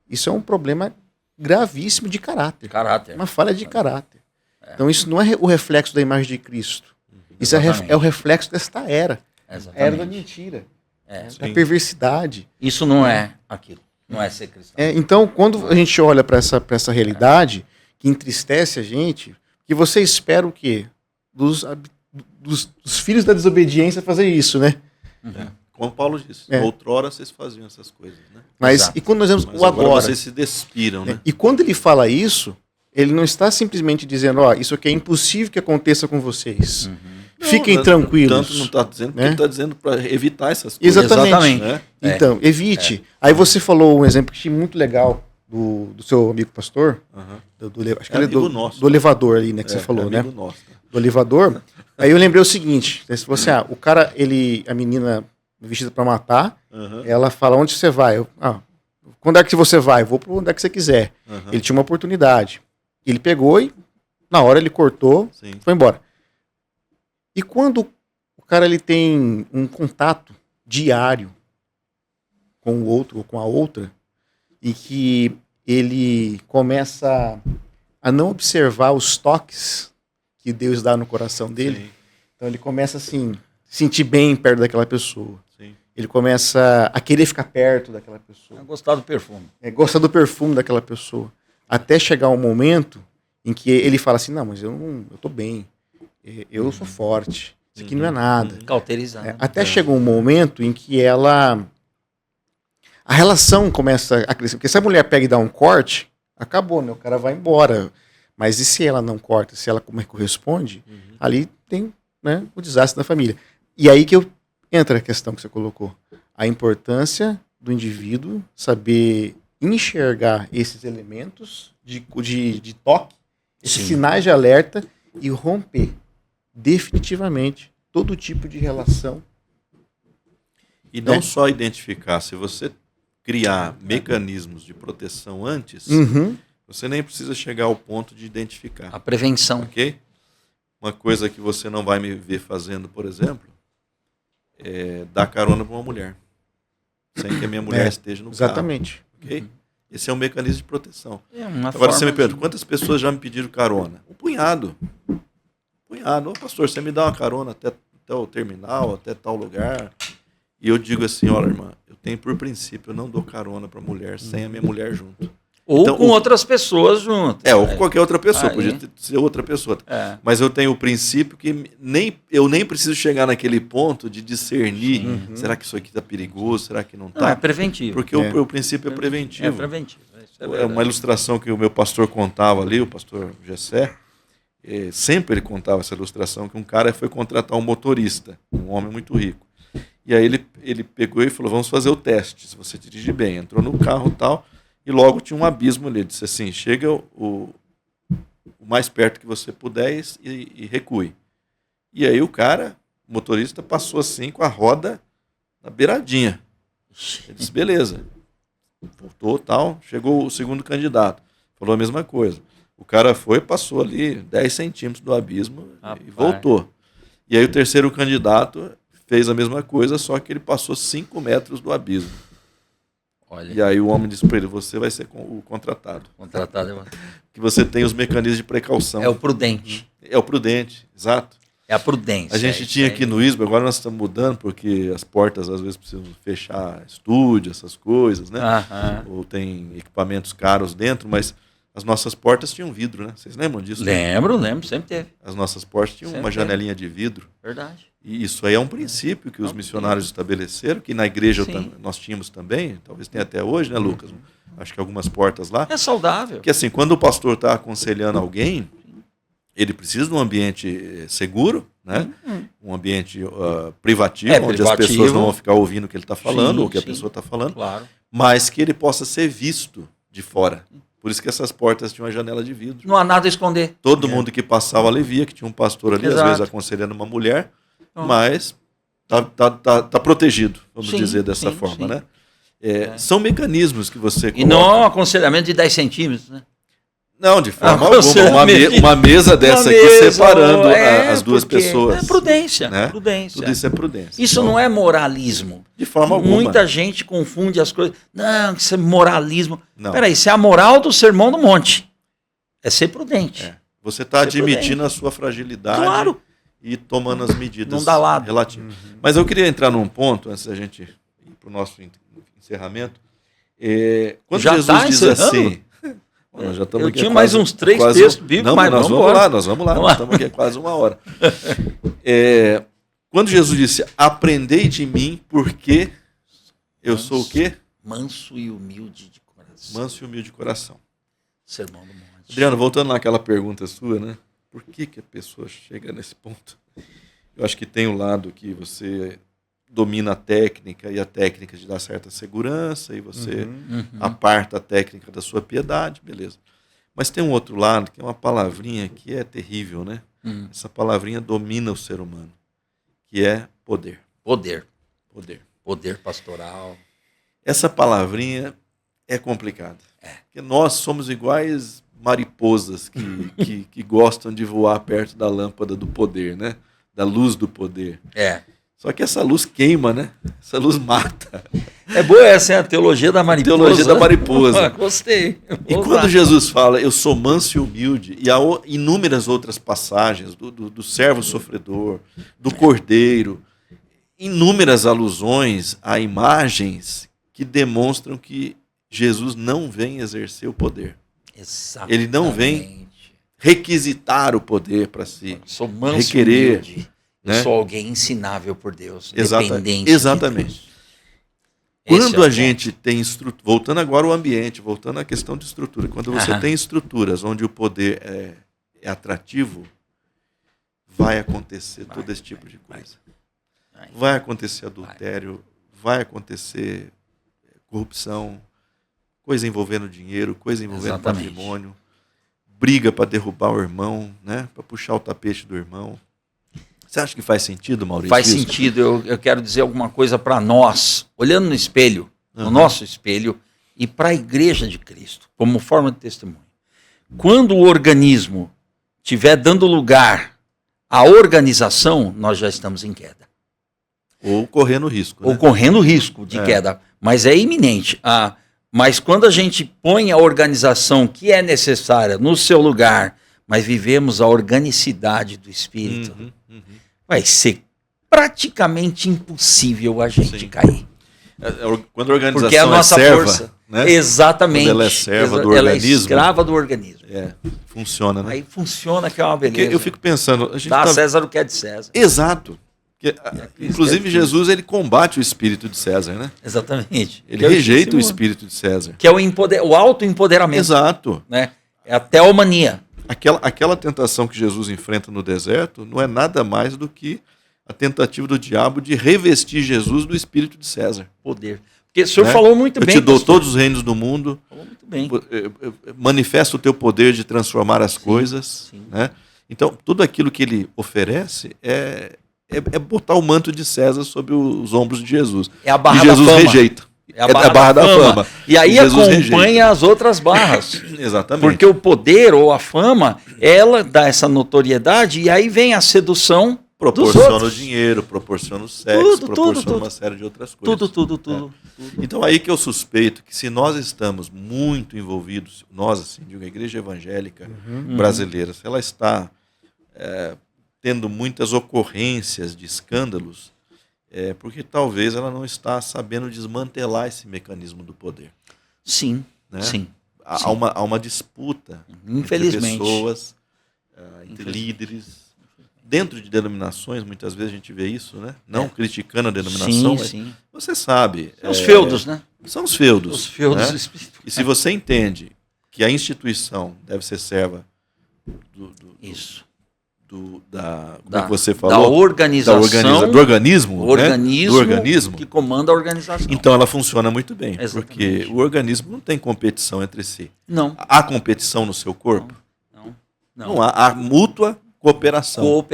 isso é um problema gravíssimo de caráter. Uma falha de caráter. Então isso não é o reflexo da imagem de Cristo. Isso é o reflexo desta era. A era da mentira, da perversidade. Isso não é aquilo. Não é ser cristão. Então, quando a gente olha para essa realidade, que entristece a gente, que você espera o quê? Dos filhos da desobediência fazer isso, né? Como Paulo disse, outrora vocês faziam essas coisas, né? Mas e quando nós vemos o agora, vocês se despiram, né? E quando ele fala isso, ele não está simplesmente dizendo, isso aqui é impossível que aconteça com vocês. Fiquem tranquilos. Tanto não está dizendo, porque né? ele está dizendo para evitar essas coisas. Exatamente. Né? Então, evite. Aí você falou um exemplo que achei muito legal do seu amigo pastor, acho que ele é do elevador ali, né, que você falou, né? Nosso. Do elevador. Aí eu lembrei o seguinte, né, se você, o cara, a menina vestida para matar, ela fala, onde você vai? Quando é que você vai? Eu vou para onde é que você quiser. Ele tinha uma oportunidade. Ele pegou e, na hora, ele cortou, foi embora. E quando o cara ele tem um contato diário com o outro ou com a outra, e que ele começa a não observar os toques que Deus dá no coração dele, sim. Então ele começa assim, sentir bem perto daquela pessoa. Sim. Ele começa a querer ficar perto daquela pessoa. Gostar do perfume. Gosta do perfume daquela pessoa. Até chegar um momento em que ele fala assim, não, mas eu tô bem, eu sou forte, isso aqui não é nada. Cauterizado. Até chega um momento em que a relação começa a crescer. Porque se a mulher pega e dá um corte, acabou, né? O cara vai embora. Mas e se ela não corta, se ela corresponde, ali tem, né, o desastre da família. E aí que entra a questão que você colocou. A importância do indivíduo saber enxergar esses elementos de toque, esses sinais de alerta e romper definitivamente todo tipo de relação. E não só identificar, se você criar mecanismos de proteção antes, você nem precisa chegar ao ponto de identificar. A prevenção. Ok? Uma coisa que você não vai me ver fazendo, por exemplo, é dar carona para uma mulher, sem que a minha mulher esteja no carro. Exatamente. Ok? Esse é um mecanismo de proteção. Agora você me pergunta, quantas pessoas já me pediram carona? Um punhado. Ô, pastor, você me dá uma carona até o terminal, até tal lugar? E eu digo assim, olha, irmã, eu tenho por princípio, eu não dou carona para mulher sem a minha mulher junto. Ou então, com outras pessoas junto. Ou com qualquer outra pessoa, podia ser outra pessoa. Mas eu tenho o princípio que eu nem preciso chegar naquele ponto de discernir, será que isso aqui está perigoso, será que não está? É preventivo. Porque o princípio é preventivo. É preventivo. É uma ilustração que o meu pastor contava ali, o pastor Gessé, sempre ele contava essa ilustração, que um cara foi contratar um motorista, um homem muito rico. E aí ele pegou e falou, vamos fazer o teste, se você dirige bem. Entrou no carro e tal, e logo tinha um abismo ali. Ele disse assim, chega o mais perto que você puder e recue. E aí o motorista, passou assim com a roda na beiradinha. Ele disse, beleza. Voltou tal, chegou o segundo candidato. Falou a mesma coisa. O cara passou ali 10 centímetros do abismo e voltou. E aí o terceiro candidato fez a mesma coisa, só que ele passou 5 metros do abismo. Olha. E aí o homem disse para ele, você vai ser o contratado. Que você tem os mecanismos de precaução. É o prudente. É o prudente, exato. É a prudência. A gente tinha aqui no ISBA, agora nós estamos mudando, porque as portas às vezes precisam fechar estúdio, essas coisas, né? Ou tem equipamentos caros dentro, mas as nossas portas tinham vidro, né? Vocês lembram disso? Lembro, sempre teve. As nossas portas tinham uma janelinha de vidro. Verdade. E isso aí é um princípio que os missionários estabeleceram, que na igreja nós tínhamos também, talvez tenha até hoje, né, Lucas? Acho que algumas portas lá. É saudável. Porque assim, quando o pastor está aconselhando alguém, ele precisa de um ambiente seguro, né? Um ambiente privativo, onde as pessoas não vão ficar ouvindo o que ele está falando, ou o que a pessoa está falando, mas que ele possa ser visto de fora. Por isso que essas portas tinham uma janela de vidro. Não há nada a esconder. Todo mundo que passava ali via que tinha um pastor ali, às vezes aconselhando uma mulher, mas tá protegido, vamos dizer dessa forma, né? São mecanismos que você coloca. E não um aconselhamento de 10 centímetros, né? Não, de forma alguma. Uma mesa dessa aqui separando as duas pessoas. É prudência, né? Prudência. Tudo isso é prudência. Isso não é moralismo. De forma alguma. Muita gente confunde as coisas. Não, isso é moralismo. Peraí, isso é a moral do Sermão do Monte. É ser prudente. Você está admitindo a sua fragilidade e tomando as medidas relativas. Mas eu queria entrar num ponto, antes da gente ir para o nosso encerramento. Quando Jesus diz assim... Eu tinha mais uns 3 textos bíblicos, mas nós vamos lá. Nós estamos aqui há quase 1 hora. Quando Jesus disse, aprendei de mim, porque eu sou o quê? Manso e humilde de coração. Manso e humilde de coração. Sermão do Monte. Adriano, voltando naquela pergunta sua, né? Por que a pessoa chega nesse ponto? Eu acho que tem um lado que você domina a técnica e a técnica te dá certa segurança e você aparta a técnica da sua piedade, beleza. Mas tem um outro lado que é uma palavrinha que é terrível, né? Essa palavrinha domina o ser humano, que é poder. Poder. Poder. Poder pastoral. Essa palavrinha é complicada. Porque nós somos iguais mariposas que gostam de voar perto da lâmpada do poder, né? Da luz do poder. Só que essa luz queima, né? Essa luz mata. É boa essa, é a teologia da mariposa. Teologia da mariposa. Gostei. E quando Jesus fala, eu sou manso e humilde, e há inúmeras outras passagens do servo sofredor, do cordeiro, inúmeras alusões a imagens que demonstram que Jesus não vem exercer o poder. Exatamente. Ele não vem requisitar o poder para si. Sou manso requerer, e humilde. Eu sou alguém ensinável por Deus. Dependente exatamente. de Deus. Quando a gente tem estrutura, voltando agora ao ambiente, voltando à questão de estrutura, quando você tem estruturas onde o poder é atrativo, vai acontecer todo esse tipo de coisa. Vai acontecer adultério, vai acontecer corrupção, coisa envolvendo dinheiro, coisa envolvendo patrimônio, briga para derrubar o irmão, né? Para puxar o tapete do irmão. Você acha que faz sentido, Maurício? Faz sentido. Eu quero dizer alguma coisa para nós, olhando no espelho, no nosso espelho, e para a igreja de Cristo, como forma de testemunho. Quando o organismo estiver dando lugar à organização, nós já estamos em queda. Ou correndo risco. Ou correndo risco de queda. Mas é iminente. Mas quando a gente põe a organização que é necessária no seu lugar, mas vivemos a organicidade do Espírito, vai ser praticamente impossível a gente cair. Quando a organização porque é a nossa força. Né? Exatamente. Quando ela é serva do ela organismo. É escrava do organismo. Funciona, né? Aí funciona, que é uma beleza. Porque eu fico pensando... Dá a César o que é de César. Exato. Inclusive, Jesus ele combate o espírito de César, né? Exatamente. Ele rejeita o espírito de César. Que é o autoempoderamento. Exato. Né? É a teomania. Aquela tentação que Jesus enfrenta no deserto não é nada mais do que a tentativa do diabo de revestir Jesus do espírito de César. Poder. Porque o senhor falou muito bem. Eu te dou todos os reinos do mundo. Falou muito bem. Manifesta o teu poder de transformar as coisas. Sim. Né? Então, tudo aquilo que ele oferece é botar o manto de César sobre os ombros de Jesus. É a barra e Jesus da fama. rejeita. É a barra da fama. E aí Jesus acompanha rejeita. as outras barras. Exatamente. Porque o poder ou a fama, ela dá essa notoriedade e aí vem a sedução proporciona o dinheiro, proporciona o sexo, proporciona uma série de outras coisas. Tudo. Então aí que eu suspeito que se nós estamos muito envolvidos, nós, assim, digo, a igreja evangélica brasileira, se ela está tendo muitas ocorrências de escândalos, porque talvez ela não está sabendo desmantelar esse mecanismo do poder. Sim, né? sim. Há uma disputa Infelizmente. entre pessoas, entre líderes. Dentro de denominações, muitas vezes a gente vê isso, né? Não criticando a denominação, mas sim. você sabe. São os feudos, né? São os feudos. Os feudos né? espirituais. E se você entende que a instituição deve ser serva Isso. como é que você falou? Da organização. Do organismo. Né? Do organismo. Que comanda a organização. Então ela funciona muito bem. Exatamente. Porque o organismo não tem competição entre si. Não. Há competição no seu corpo? Não. Há mútua cooperação.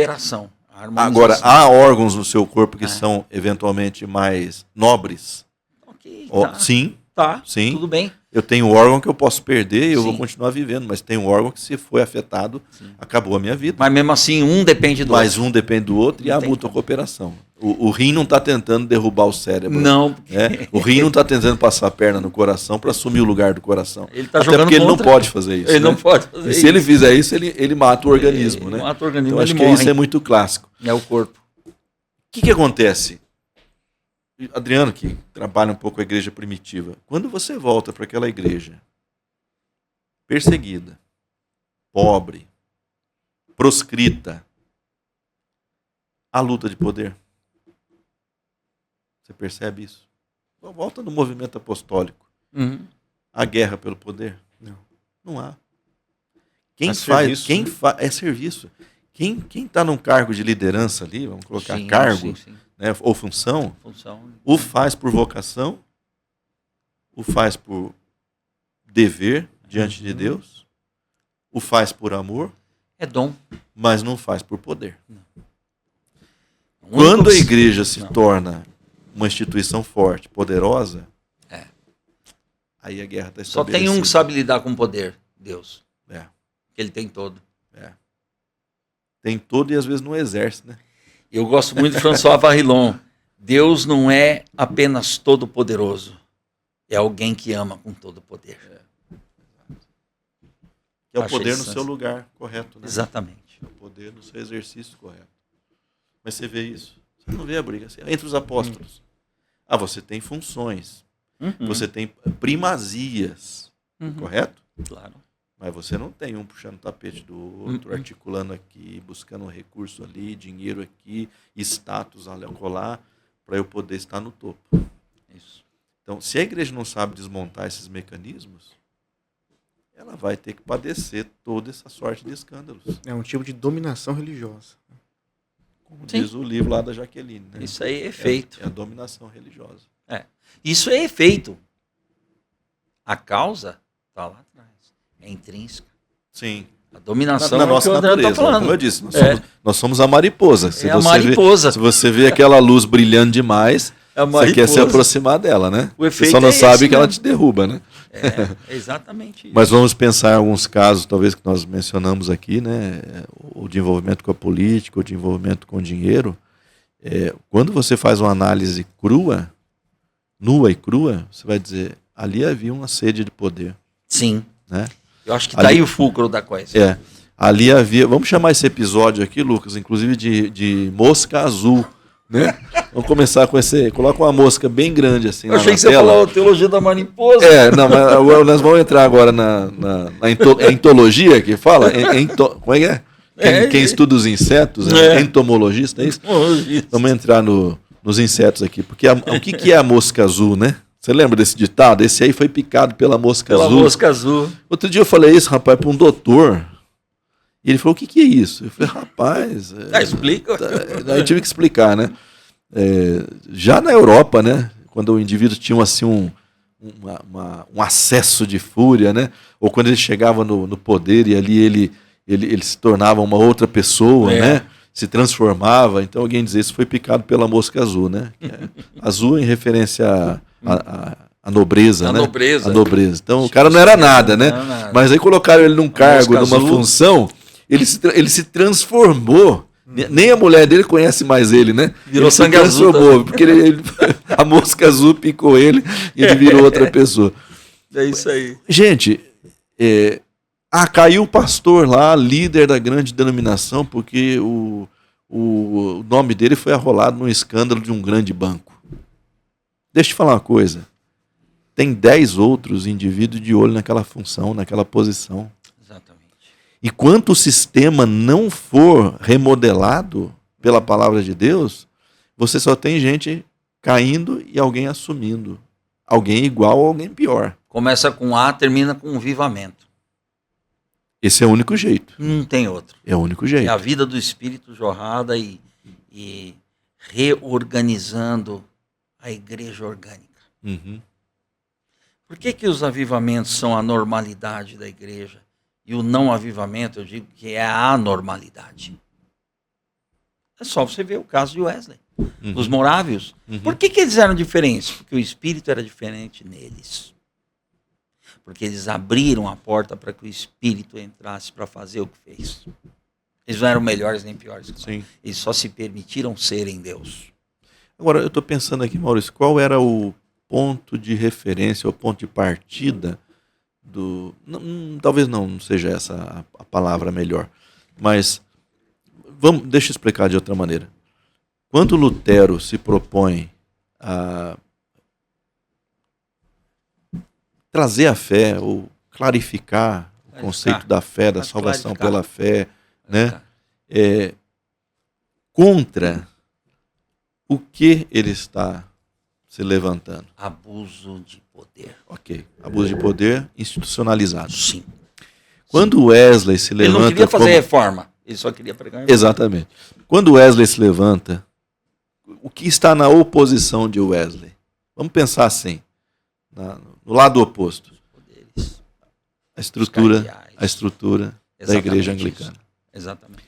Agora, há órgãos no seu corpo que são eventualmente mais nobres? Ok, Sim. Sim. Tudo bem. Eu tenho um órgão que eu posso perder e eu Sim. vou continuar vivendo, mas tem um órgão que, se foi afetado, acabou a minha vida. Mas mesmo assim, um depende do Mas outro. um depende do outro e há mútua cooperação. O rim não está tentando derrubar o cérebro. Não. Né? O rim não está tentando passar a perna no coração para assumir o lugar do coração. Ele tá Até jogando porque ele contra. não pode fazer isso. Ele né? não pode fazer e isso. se ele fizer isso, ele mata o organismo. Ele né? mata o organismo, então, acho ele que morre. isso é muito clássico. É o corpo. O que acontece? Adriano, que trabalha um pouco a igreja primitiva, quando você volta para aquela igreja perseguida, pobre, proscrita, há luta de poder. Você percebe isso? Volta no movimento apostólico. Há guerra pelo poder? Não há. É serviço. Quem está num cargo de liderança ali, vamos colocar Sim, cargo, sim. né, ou função, Função. o faz por vocação, o faz por dever diante de Deus, o faz por amor, É dom. mas não faz por poder. O único Quando a que- igreja se Não. torna uma instituição forte, poderosa, É. aí a guerra está Só estabelecida. tem um que sabe lidar com poder, Deus. É. Que ele tem todo. Tem todo e às vezes não exerce, né? Eu gosto muito de François Varillon. Deus não é apenas todo-poderoso. É alguém que ama com todo o poder. Que é o Achei poder no isso. seu lugar correto, né? Exatamente. É o poder no seu exercício correto. Mas você vê isso. Você não vê a briga assim, entre os apóstolos. Ah, você tem funções. Uhum. Você tem primazias. Uhum. Correto? Claro. Mas você não tem um puxando o tapete do outro, Uhum. articulando aqui, buscando um recurso ali, dinheiro aqui, status ali colar, para eu poder estar no topo. Isso. Então, se a igreja não sabe desmontar esses mecanismos, ela vai ter que padecer toda essa sorte de escândalos. É um tipo de dominação religiosa. Como Sim. diz o livro lá da Jaqueline. Né? Isso aí é efeito. É a dominação religiosa. Isso é efeito. A causa está lá atrás. É intrínseca. Sim. A dominação Na é o que nossa o André natureza. está falando. Como eu disse, É. nós somos a mariposa. É a mariposa. Se você vê aquela luz brilhando demais, É a você quer se mariposa. aproximar dela, né? O Você efeito só não é sabe esse que ela mesmo. te derruba, né? É exatamente isso. Mas vamos pensar em alguns casos, talvez que nós mencionamos aqui, né? O de envolvimento com a política, o de envolvimento com o dinheiro. Quando você faz uma análise crua, nua e crua, você vai dizer, ali havia uma sede de poder. Sim. Né? Eu acho que Ali- está aí o fulcro da coisa. Ali havia, vamos chamar esse episódio aqui, Lucas, inclusive de mosca azul, né? Vamos começar com coloca uma mosca bem grande assim Eu lá achei na que você tela. falou a teologia da mariposa. Não, mas agora nós vamos entrar agora na entologia que fala? Como é que é? Quem estuda os insetos, entomologista, é isso? Vamos entrar nos insetos aqui, porque o que é a mosca azul, né? Você lembra desse ditado? Esse aí foi picado pela mosca Pela azul. mosca azul. Outro dia eu falei isso, rapaz, para um doutor. E ele falou, o que é isso? Eu falei, rapaz... Explica. Aí tive que explicar, né? Já na Europa, né? Quando o indivíduo tinha assim um acesso de fúria, né? Ou quando ele chegava no poder e ali ele se tornava uma outra pessoa, né? Se transformava. Então alguém dizia, isso foi picado pela mosca azul, né? Azul em referência à nobreza, A né? nobreza. A nobreza. Então o cara não era nada, né? Não era nada. Mas aí colocaram ele num cargo, mosca numa azul. função, ele se transformou. Nem a mulher dele conhece mais ele, né? Virou ele sangue se azul transformou, porque a mosca azul picou ele e ele virou outra pessoa. É isso aí. Gente, caiu o pastor lá, líder da grande denominação, porque o nome dele foi arrolado num escândalo de um grande banco. Deixa eu te falar uma coisa. Tem 10 outros indivíduos de olho naquela função, naquela posição. Exatamente. Enquanto o sistema não for remodelado pela palavra de Deus, você só tem gente caindo e alguém assumindo. Alguém igual ou alguém pior. Começa com A, termina com um vivamento. Esse é o único jeito. Não tem outro. É o único É jeito. a vida do Espírito jorrada e reorganizando a igreja orgânica. Uhum. Por que os avivamentos são a normalidade da igreja? E o não avivamento, eu digo que é a anormalidade. É só você ver o caso de Wesley. Uhum. Os morávios. Uhum. Por que eles eram diferentes? Porque o Espírito era diferente neles. Porque eles abriram a porta para que o Espírito entrasse para fazer o que fez. Eles não eram melhores nem piores. Sim. Eles só se permitiram serem Deus. Agora, eu estou pensando aqui, Maurício, qual era o ponto de referência, o ponto de partida do... talvez não seja essa a palavra melhor, mas deixa eu explicar de outra maneira. Quando Lutero se propõe a trazer a fé, ou clarificar o conceito da fé, da salvação pela fé, né? Contra o que ele está se levantando. Abuso de poder. Ok. Abuso de poder institucionalizado. Sim. Quando Wesley se Ele levanta... não queria fazer reforma. Ele só queria pregar. Exatamente. Quando Wesley se levanta, o que está na oposição de Wesley? Vamos pensar assim, no lado oposto. A estrutura da igreja anglicana. Exatamente.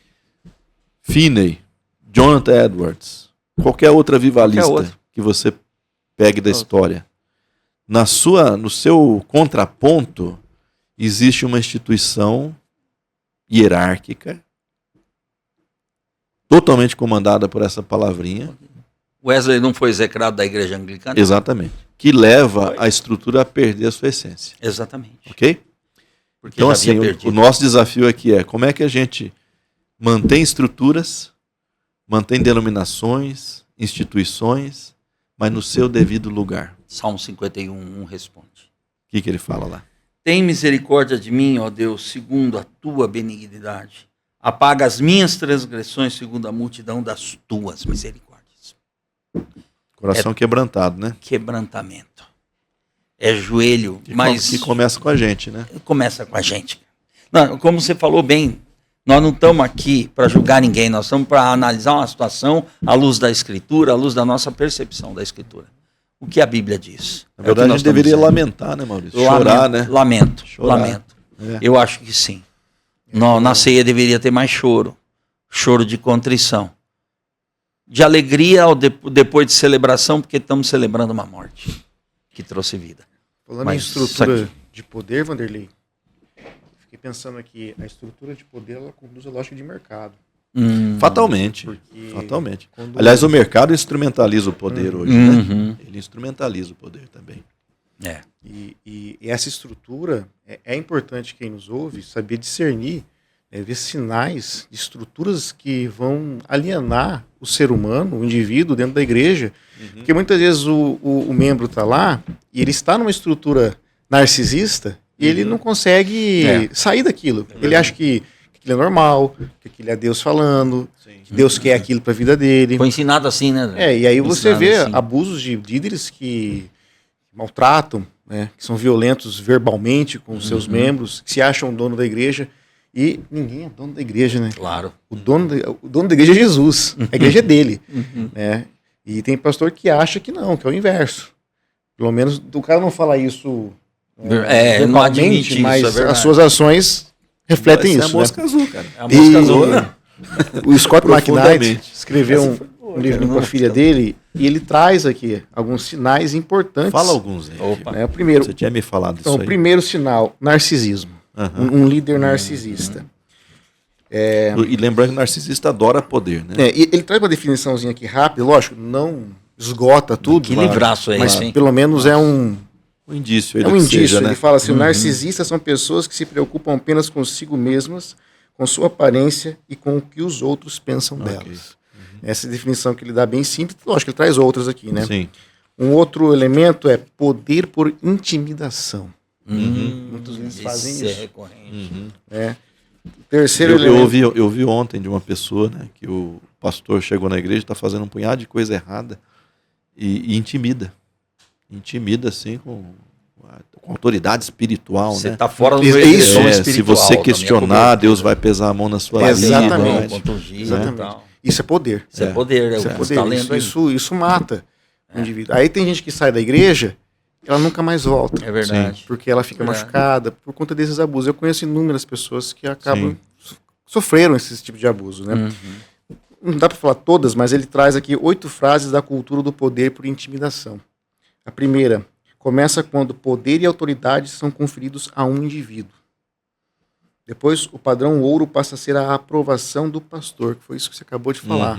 Finney, Jonathan Edwards, qualquer outra vivalista que você pegue da história. No seu contraponto, existe uma instituição hierárquica, totalmente comandada por essa palavrinha. Wesley não foi execrado da igreja anglicana? Exatamente. Que leva a estrutura a perder a sua essência. Exatamente. Ok? Porque então, assim, o nosso desafio aqui é como é que a gente mantém estruturas, mantém denominações, instituições, mas no seu devido lugar. Salmo 51 responde. O que ele fala lá? Tem misericórdia de mim, ó Deus, segundo a tua benignidade. Apaga as minhas transgressões segundo a multidão das tuas misericórdias. Coração quebrantado, né? Quebrantamento. É joelho, mas... Que começa com a gente, né? Começa com a gente. Não, como você falou bem, nós não estamos aqui para julgar ninguém, nós estamos para analisar uma situação à luz da Escritura, à luz da nossa percepção da Escritura. O que a Bíblia diz. Na verdade, a gente deveria lamentar, né, Maurício? Chorar, né? Lamento. É. Eu acho que sim. Na ceia deveria ter mais choro. Choro de contrição. De alegria depois de celebração, porque estamos celebrando uma morte que trouxe vida. Falando em estrutura de poder, Vanderlei, fiquei pensando aqui, a estrutura de poder ela conduz a lógica de mercado. Fatalmente. Fatalmente. Aliás, o mercado instrumentaliza o poder hoje, né? Ele instrumentaliza o poder também. É. E essa estrutura, é importante quem nos ouve saber discernir, ver sinais de estruturas que vão alienar o ser humano, o indivíduo dentro da igreja. Porque muitas vezes o membro está lá e ele está numa estrutura narcisista e ele não consegue sair daquilo. Ele acha que aquilo é normal, que aquilo é Deus falando, que Deus quer aquilo para a vida dele. Foi ensinado assim, né? E aí você vê abusos de líderes que maltratam, né, que são violentos verbalmente com os seus membros, que se acham dono da igreja. E ninguém é dono da igreja, né? Claro. O dono da igreja é Jesus. A igreja é dele. Né? E tem pastor que acha que não, que é o inverso. Pelo menos o cara não fala isso não admite mas isso, as suas ações refletem isso. É a mosca azul, cara. É a mosca azul, né? O Scott McKnight escreveu um livro com a filha dele e ele traz aqui alguns sinais importantes. Fala alguns aí. O primeiro, você tinha me falado disso aí. O primeiro sinal, narcisismo. Um líder narcisista. E lembrando que o narcisista adora poder, né? E ele traz uma definiçãozinha aqui rápida, lógico, não esgota tudo. Que livraço é mas esse, hein? pelo menos é um indício. É um indício. Seja, né? Ele fala assim: narcisistas são pessoas que se preocupam apenas consigo mesmas, com sua aparência e com o que os outros pensam delas. Essa definição que ele dá bem simples, lógico, ele traz outras aqui, né? Sim. Um outro elemento é poder por intimidação. Muitos deles fazem isso. É recorrente. Terceiro elemento. Eu ouvi ontem de uma pessoa, né, que o pastor chegou na igreja, está fazendo um punhado de coisa errada e intimida. Intimida, assim, com autoridade espiritual. Você né? está fora do espiritual. Se você questionar, Deus vai pesar a mão na sua vida. Exatamente. Isso é poder. Isso é poder. Isso é poder. Isso mata o indivíduo. Aí tem gente que sai da igreja, ela nunca mais volta. É verdade. Sim, porque ela fica machucada por conta desses abusos. Eu conheço inúmeras pessoas que acabam sofreram esse tipo de abuso, né? Não dá para falar todas, mas ele traz aqui 8 frases da cultura do poder por intimidação. A primeira, começa quando poder e autoridade são conferidos a um indivíduo. Depois, o padrão ouro passa a ser a aprovação do pastor, que foi isso que você acabou de falar.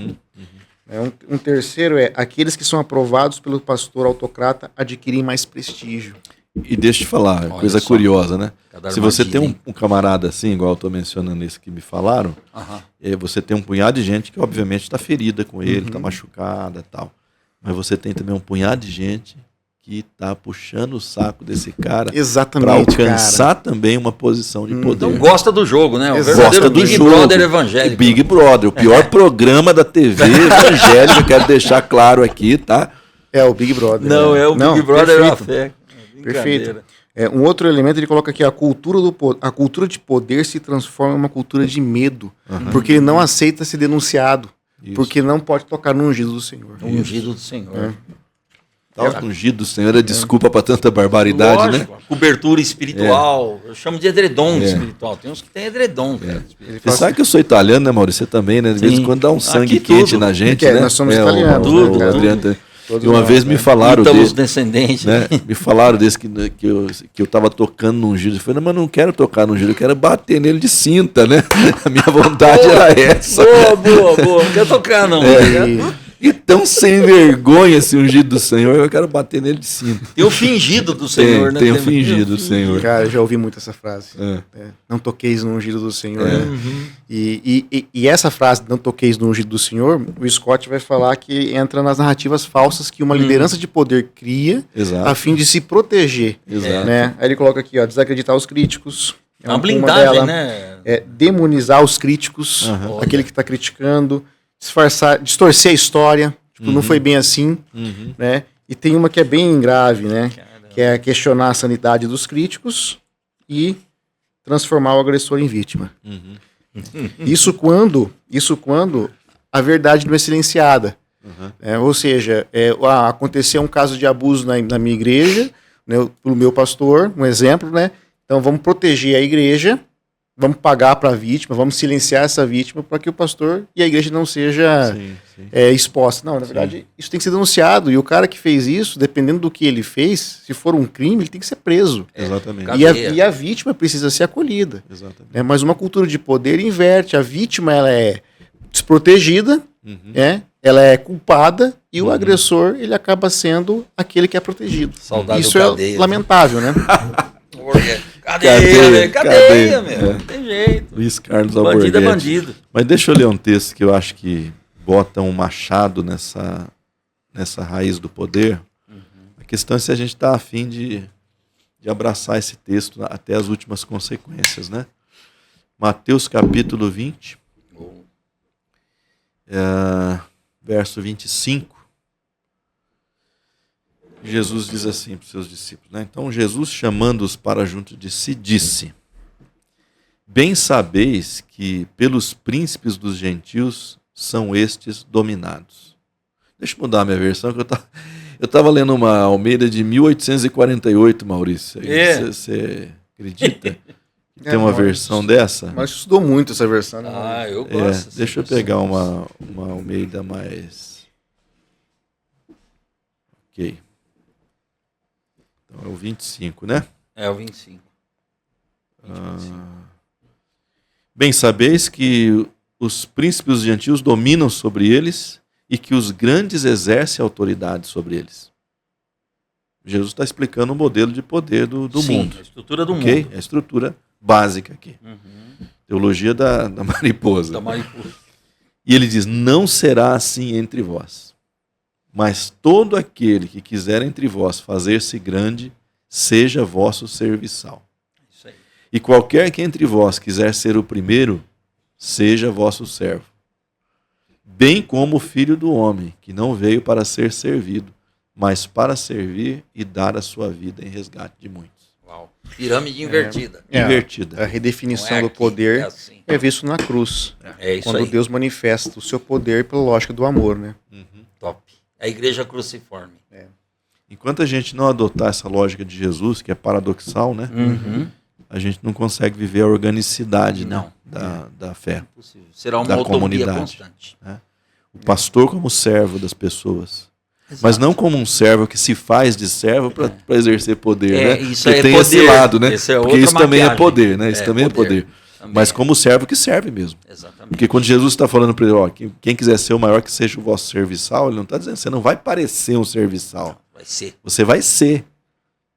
Um terceiro é, aqueles que são aprovados pelo pastor autocrata adquirem mais prestígio. E deixa eu te falar, coisa curiosa, né? Se você tem um camarada assim, igual eu estou mencionando esse que me falaram, você tem um punhado de gente que obviamente está ferida com ele, está machucada e tal. Mas você tem também um punhado de gente que está puxando o saco desse cara para alcançar também uma posição de poder. Então gosta do jogo, né? O gosta do Big jogo. Brother evangélico. Big Brother, o pior programa da TV evangélica, quero deixar claro aqui, tá? É o Big Brother. Não, é o Big Brother da fé. Perfeito. Um outro elemento, ele coloca aqui, a cultura de poder se transforma em uma cultura de medo, porque ele não aceita ser denunciado, porque não pode tocar no ungido do Senhor. O ungido do Senhor. O ungido do Senhor é desculpa para tanta barbaridade, Lógico, né? Cobertura espiritual, eu chamo de edredom espiritual. Tem uns que tem edredom. Cara, Você sabe que eu sou italiano, né, Maurício? Você também, né? De vez em quando dá um sangue Aqui quente tudo. na gente, Que é, né? nós somos italianos, o né, Adriano, Todos e uma nós, vez né? me falaram Estamos desse, descendentes. né? Me falaram desse que eu tava tocando no ungido. Eu falei, não, mas não quero tocar no ungido, eu quero bater nele de cinta, né? A minha vontade era essa. Boa. Não quero tocar, não. E tão sem vergonha esse ungido do Senhor, eu quero bater nele de cinta. Tem o fingido do Senhor, né? Tem o fingido do Senhor. Cara, eu já ouvi muito essa frase. Não toqueis no ungido do Senhor. E essa frase, não toqueis no ungido do Senhor, o Scott vai falar que entra nas narrativas falsas que uma liderança de poder cria a fim de se proteger. Exato. Né? Aí ele coloca aqui, ó, desacreditar os críticos. É uma blindagem, né? Demonizar os críticos, aquele que está criticando, distorcer a história, tipo, não foi bem assim, né? E tem uma que é bem grave, né? Caramba. Que é questionar a sanidade dos críticos e transformar o agressor em vítima. Isso quando a verdade não é silenciada. Ou seja, aconteceu um caso de abuso na minha igreja, né, pelo meu pastor, um exemplo, né? Então vamos proteger a igreja, vamos pagar para a vítima, vamos silenciar essa vítima para que o pastor e a igreja não seja exposta. Não, na verdade, isso tem que ser denunciado. E o cara que fez isso, dependendo do que ele fez, se for um crime, ele tem que ser preso. Exatamente. E a vítima precisa ser acolhida. Exatamente. Mas uma cultura de poder inverte. A vítima ela é desprotegida, ela é culpada, e o agressor ele acaba sendo aquele que é protegido. Saudade Isso do é cadeia. lamentável, né? Cadeia, meu. Não tem jeito. Luiz Carlos Bandido Alborguete. é bandido. Mas deixa eu ler um texto que eu acho que bota um machado nessa raiz do poder. A questão é se a gente está afim de abraçar esse texto até as últimas consequências, né? Mateus capítulo 20, verso 25. Jesus diz assim para os seus discípulos, né? Então Jesus, chamando-os para junto de si, disse: bem sabeis que pelos príncipes dos gentios são estes dominados. Deixa eu mudar a minha versão, que eu estava lendo uma Almeida de 1848, Maurício. Você acredita que tem uma versão dessa? Mas estudou muito essa versão. Né? Eu gosto. Deixa eu pegar uma Almeida mais... Ok. Então é o 25, né? É o 25. Bem sabeis que os príncipes dos gentios dominam sobre eles e que os grandes exercem autoridade sobre eles. Jesus está explicando o modelo de poder do mundo. A estrutura do mundo. A estrutura básica aqui. Teologia da mariposa. Da mariposa. E ele diz, não será assim entre vós. Mas todo aquele que quiser entre vós fazer-se grande, seja vosso serviçal. Isso aí. E qualquer que entre vós quiser ser o primeiro, seja vosso servo. Bem como o Filho do Homem, que não veio para ser servido, mas para servir e dar a sua vida em resgate de muitos. Uau. Pirâmide invertida. Invertida. A redefinição Não é do aqui, poder é assim. é visto na cruz. É isso quando aí. Deus manifesta o seu poder pela lógica do amor, né? Top. A igreja cruciforme. Enquanto a gente não adotar essa lógica de Jesus, que é paradoxal, né? A gente não consegue viver a organicidade Não. né? da fé. Impossível. Será uma Da utopia comunidade. constante. O pastor como servo das pessoas. Exato. Mas não como um servo que se faz de servo para exercer poder, né? Isso Porque é tem poder. esse lado, né? Esse é Porque outra isso também é maquiagem. poder, né? Isso também é poder. Também. Mas como servo que serve mesmo. Exatamente. Porque quando Jesus está falando para ele, ó, quem quiser ser o maior que seja o vosso serviçal, ele não está dizendo, você não vai parecer um serviçal. Vai ser. Você vai ser.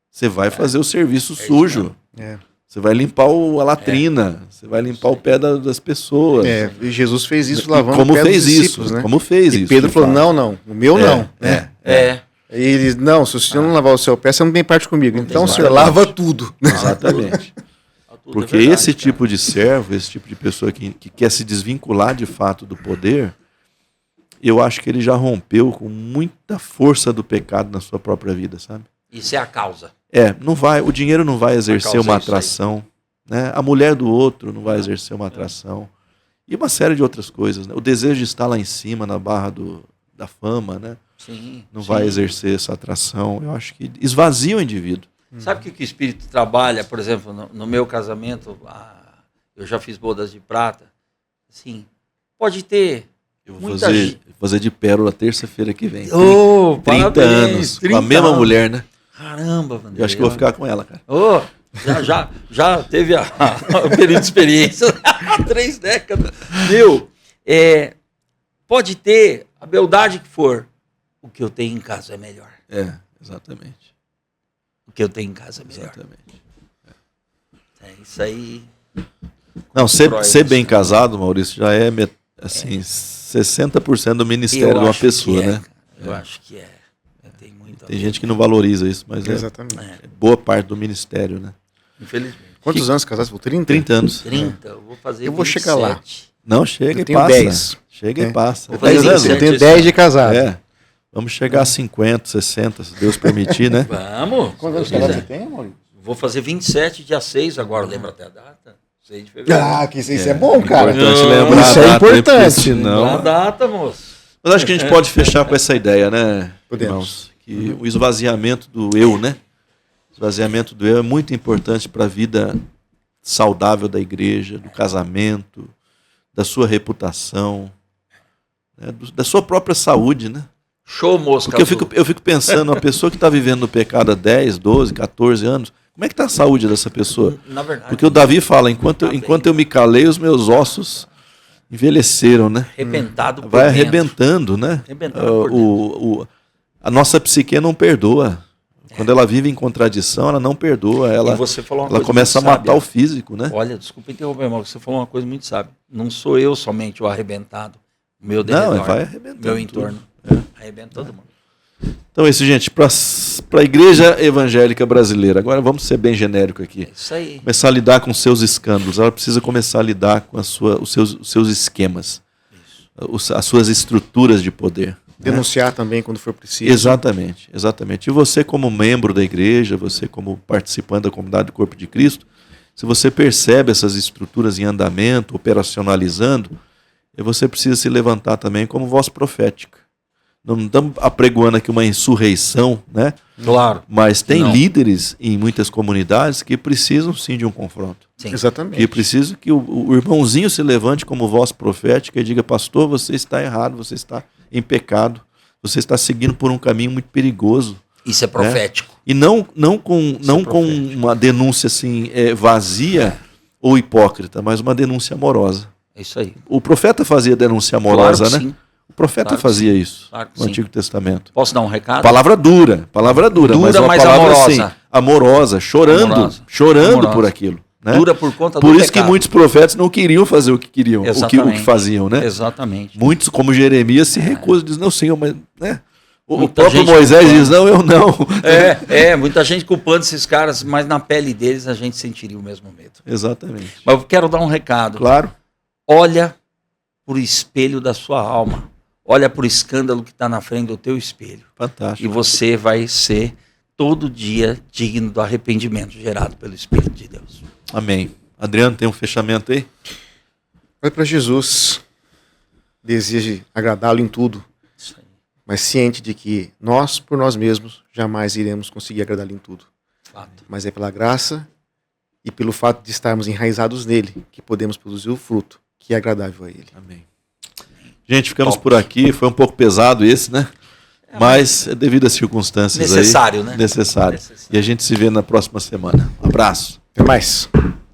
Você vai fazer o serviço sujo. É. Você vai limpar a latrina. Você vai limpar o pé das pessoas. E Jesus fez isso E lavando como o pé fez dos isso? discípulos, né? Como fez E isso? Pedro de falou, fato. não, o meu não. E ele disse, não, se o senhor não lavar o seu pé, você não tem parte comigo. Então o senhor lava tudo. Exatamente. Porque esse tipo de servo, esse tipo de pessoa que quer se desvincular de fato do poder, eu acho que ele já rompeu com muita força do pecado na sua própria vida, sabe? Isso é a causa. Não vai, o dinheiro não vai exercer uma isso aí. atração, né? A mulher do outro não vai exercer uma atração. E uma série de outras coisas, né? O desejo de estar lá em cima, na barra da fama, né? Sim, Não sim. vai exercer essa atração. Eu acho que esvazia o indivíduo. Sabe o que o Espírito trabalha, por exemplo, no meu casamento, eu já fiz bodas de prata, assim, pode ter Eu vou muita fazer de pérola terça-feira que vem. Oh, 30 parabéns, anos, 30 com a mesma anos. mulher, né? Caramba, Vanderlei. Eu acho que eu vou ficar com ela, cara. Oh, já teve o período de experiência, 3 décadas. Meu, pode ter a beldade que for, o que eu tenho em casa é melhor. Exatamente. O que eu tenho em casa é melhor. Exatamente. É isso aí. Não, Constrói ser bem isso. casado, Maurício, já é assim, 60% do ministério de uma acho pessoa, que é, né? cara. Eu acho que é. Tem muito a Tem ver. gente que não valoriza isso, mas Exatamente. É, boa parte do ministério, né? infelizmente. Quantos anos casados? 30? 30 anos. 30, eu vou fazer Eu vou 27. chegar lá. Não, chega Eu e tenho passa. 10. Chega e passa. Vou fazer 10 anos. 27. Eu tenho 10 de casado. Vamos chegar a 50, 60, se Deus permitir, né? Vamos. Quantos anos se de Deus casado você quiser. tem, Maurício? Vou fazer 27, dia 6 agora, lembra até a data? 6 de fevereiro. Ah, que isso é bom, cara. Importante Não, lembrar isso a é data, né? importante. Porque senão... Lembra a data, moço. Mas acho que a gente pode fechar com essa ideia, né, Podemos. irmãos? Que o esvaziamento do eu, né? O esvaziamento do eu é muito importante para a vida saudável da igreja, do casamento, da sua reputação, né? Da sua própria saúde, né? Show, moço. Porque eu fico pensando, uma pessoa que está vivendo no pecado há 10, 12, 14 anos, como é que está a saúde dessa pessoa? Na verdade. Porque o Davi fala, enquanto eu me calei, os meus ossos envelheceram, né? Arrebentado por Vai dentro. arrebentando, né? Arrebentado por dentro. A nossa psique não perdoa. Quando ela vive em contradição, ela não perdoa. E Ela você falou uma ela coisa começa a muito matar sábia. o físico, né? Olha, desculpa interromper, mas você falou uma coisa muito sábia. Não sou eu somente o arrebentado. O meu Não, derredor, vai arrebentando meu tudo. entorno. Arrebenta todo mundo. Então é isso, gente. Para a igreja evangélica brasileira, agora vamos ser bem genérico aqui. É isso aí. Começar a lidar com seus escândalos. Ela precisa começar a lidar com os seus esquemas, as suas estruturas de poder. Denunciar também quando for preciso. Exatamente, exatamente. E você como membro da igreja, você como participante da comunidade do Corpo de Cristo, se você percebe essas estruturas em andamento, operacionalizando, você precisa se levantar também como voz profética. Não estamos apregoando aqui uma insurreição, né? Claro. Mas tem Não. líderes em muitas comunidades que precisam sim de um confronto. Sim. Exatamente. Que precisam que o irmãozinho se levante como voz profética e diga, pastor, você está errado, você está em pecado, você está seguindo por um caminho muito perigoso. Isso é profético. E não com uma denúncia assim vazia ou hipócrita, mas uma denúncia amorosa. É isso aí. O profeta fazia denúncia amorosa, Claro que né? sim. O profeta Claro que fazia isso Claro que no sim. Antigo Testamento. Posso dar um recado? Palavra dura, Dura, mas uma mas palavra amorosa. assim, amorosa, chorando Amorosa. por aquilo. Né? Dura por conta Por do isso que pecado. muitos profetas não queriam fazer o que queriam, o que Exatamente. faziam, né? Exatamente. Muitos, como Jeremias, se recusam, dizem, não, Senhor, mas... Né? O Muita próprio gente Moisés culpando. diz, não, eu não. Muita gente culpando esses caras, mas na pele deles a gente sentiria o mesmo medo. Exatamente. Mas eu quero dar um recado. Claro. Olha pro espelho da sua alma. Olha pro escândalo que está na frente do teu espelho. E Fantástico. você vai ser todo dia digno do arrependimento gerado pelo Espírito de Deus. Amém. Adriano, tem um fechamento aí? Vai para Jesus. Deseje agradá-lo em tudo, Isso aí. mas ciente de que nós, por nós mesmos, jamais iremos conseguir agradá-lo em tudo. Fato. Mas é pela graça e pelo fato de estarmos enraizados nele que podemos produzir o fruto que é agradável a ele. Amém. Gente, ficamos Top. por aqui. Foi um pouco pesado esse, né? Mas é devido às circunstâncias Necessário, aí. né? Necessário. Necessário. E a gente se vê na próxima semana. Um abraço. Até mais.